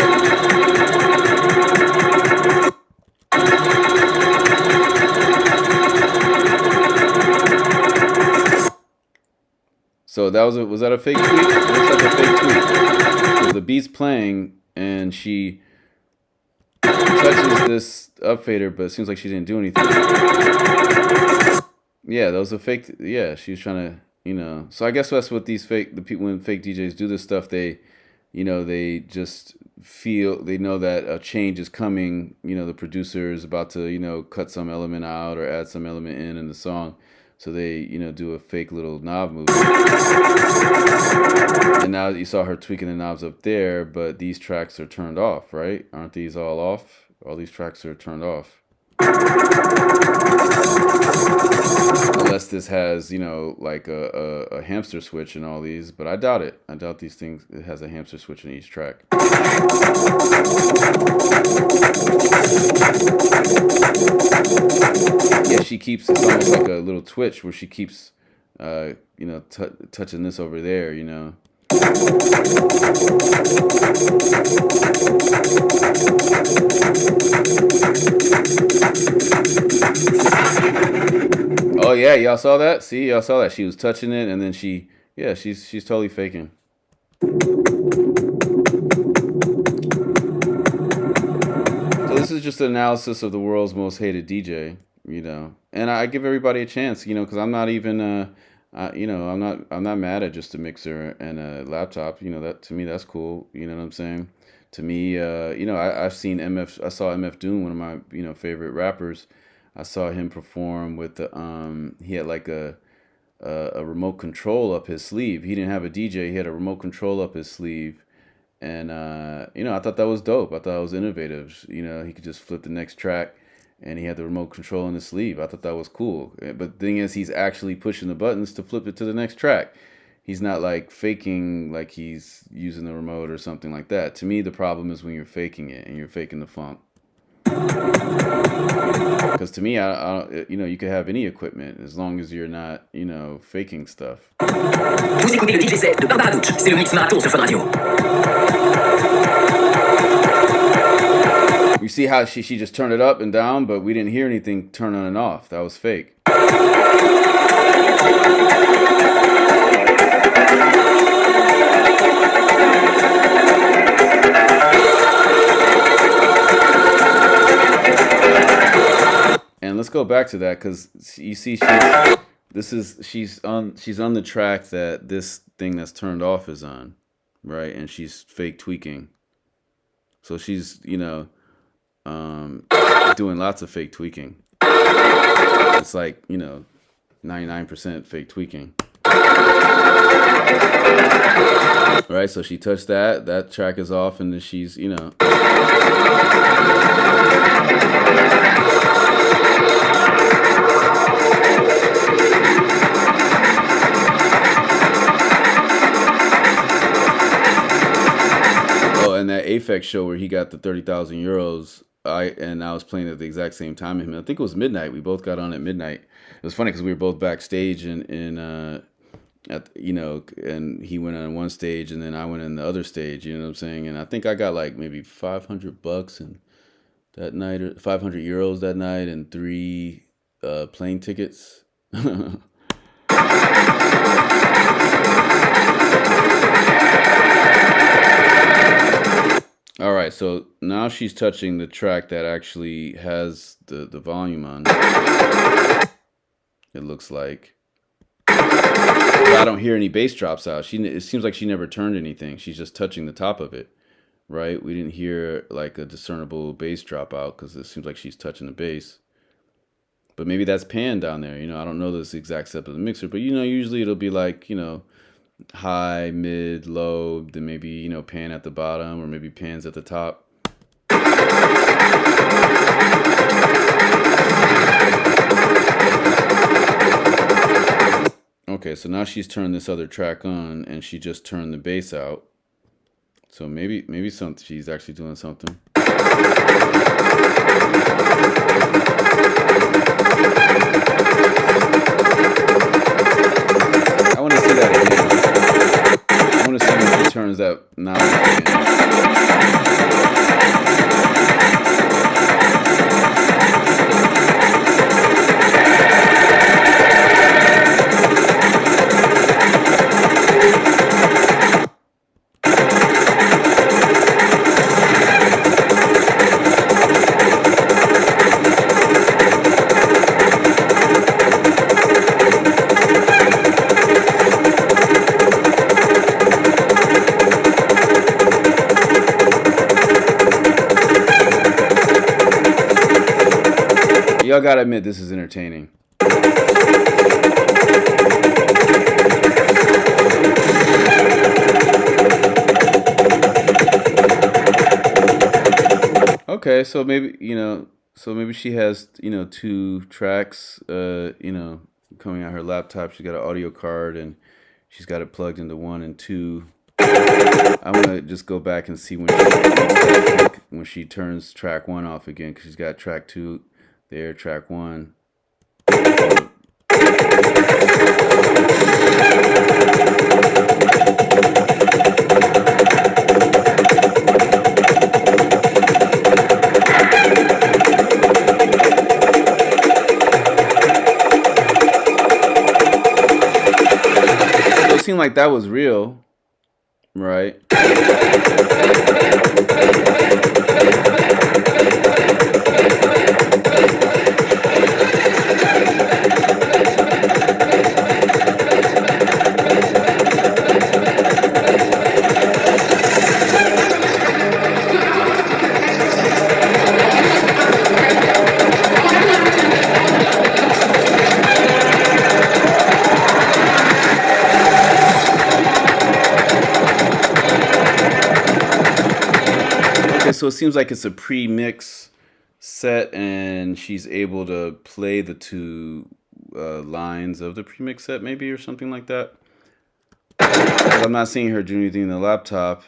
So was that a fake tweet? It looks like a fake tweet. So the beat's playing and she touches this up fader, but it seems like she didn't do anything. Yeah, that was a fake. Yeah, she was trying to, So I guess that's what the people when fake DJs do this stuff, they just feel, they know that a change is coming. The producer is about to, cut some element out or add some element in the song. So they, do a fake little knob move. And now you saw her tweaking the knobs up there, but these tracks are turned off, right? Aren't these all off? All these tracks are turned off. Unless this has, like a hamster switch in all these, but I doubt it. I doubt these things, it has a hamster switch in each track. Yeah, she keeps, it's almost like a little twitch where she keeps, touching this over there, Oh yeah, y'all saw that? See, y'all saw that. She was touching it, and then she's totally faking. So this is just an analysis of the world's most hated DJ, and I give everybody a chance, because I'm not even, I'm not mad at just a mixer and a laptop. That to me that's cool. You know what I'm saying? To me, I've seen I saw MF Doom, one of my favorite rappers. I saw him perform with the he had like a remote control up his sleeve. He didn't have a DJ. He had a remote control up his sleeve, and I thought that was dope. I thought it was innovative. He could just flip the next track, and he had the remote control in his sleeve. I thought that was cool. But the thing is, he's actually pushing the buttons to flip it to the next track. He's not like faking like he's using the remote or something like that. To me, the problem is when you're faking it and you're faking the funk. Because to me, you could have any equipment as long as you're not, faking stuff. Vous écoutez le DJ set de Barbara Butch. C'est le Mix Marathon sur Fun Radio. You see how she just turned it up and down, but we didn't hear anything turn on and off. That was fake. And let's go back to that, because you see she's on the track that this thing that's turned off is on, right? And she's fake tweaking. So she's doing lots of fake tweaking. It's like 99% fake tweaking. Right? So she touched that track is off, and then she's and that Aphex show where he got the 30,000 euros, I was playing at the exact same time as him. I think it was midnight. We both got on at midnight. It was funny because we were both backstage and he went on one stage and then I went on the other stage. You know what I'm saying? And I think I got like maybe $500 and that night, or 500 euros that night, and 3 plane tickets. All right, so now she's touching the track that actually has the volume on. It looks like. But I don't hear any bass drops out. It seems like she never turned anything. She's just touching the top of it, right? We didn't hear like a discernible bass drop out because it seems like she's touching the bass. But maybe that's pan down there. I don't know this exact step of the mixer, but usually it'll be like, high, mid, low, then maybe, pan at the bottom, or maybe pans at the top. Okay, so now she's turned this other track on, and she just turned the bass out. So maybe she's actually doing something. I want to see that again. I want to see when she turns that knob again. Y'all gotta admit, this is entertaining. Okay, so maybe she has 2 tracks coming out her laptop. She's got an audio card and she's got it plugged into 1 and 2. I'm gonna just go back and see when she turns track 1 off again, because she's got track 2 there, track 1. So it seemed like that was real, right? So it seems like it's a pre-mix set, and she's able to play the two lines of the premix set, maybe, or something like that. But I'm not seeing her do anything in the laptop.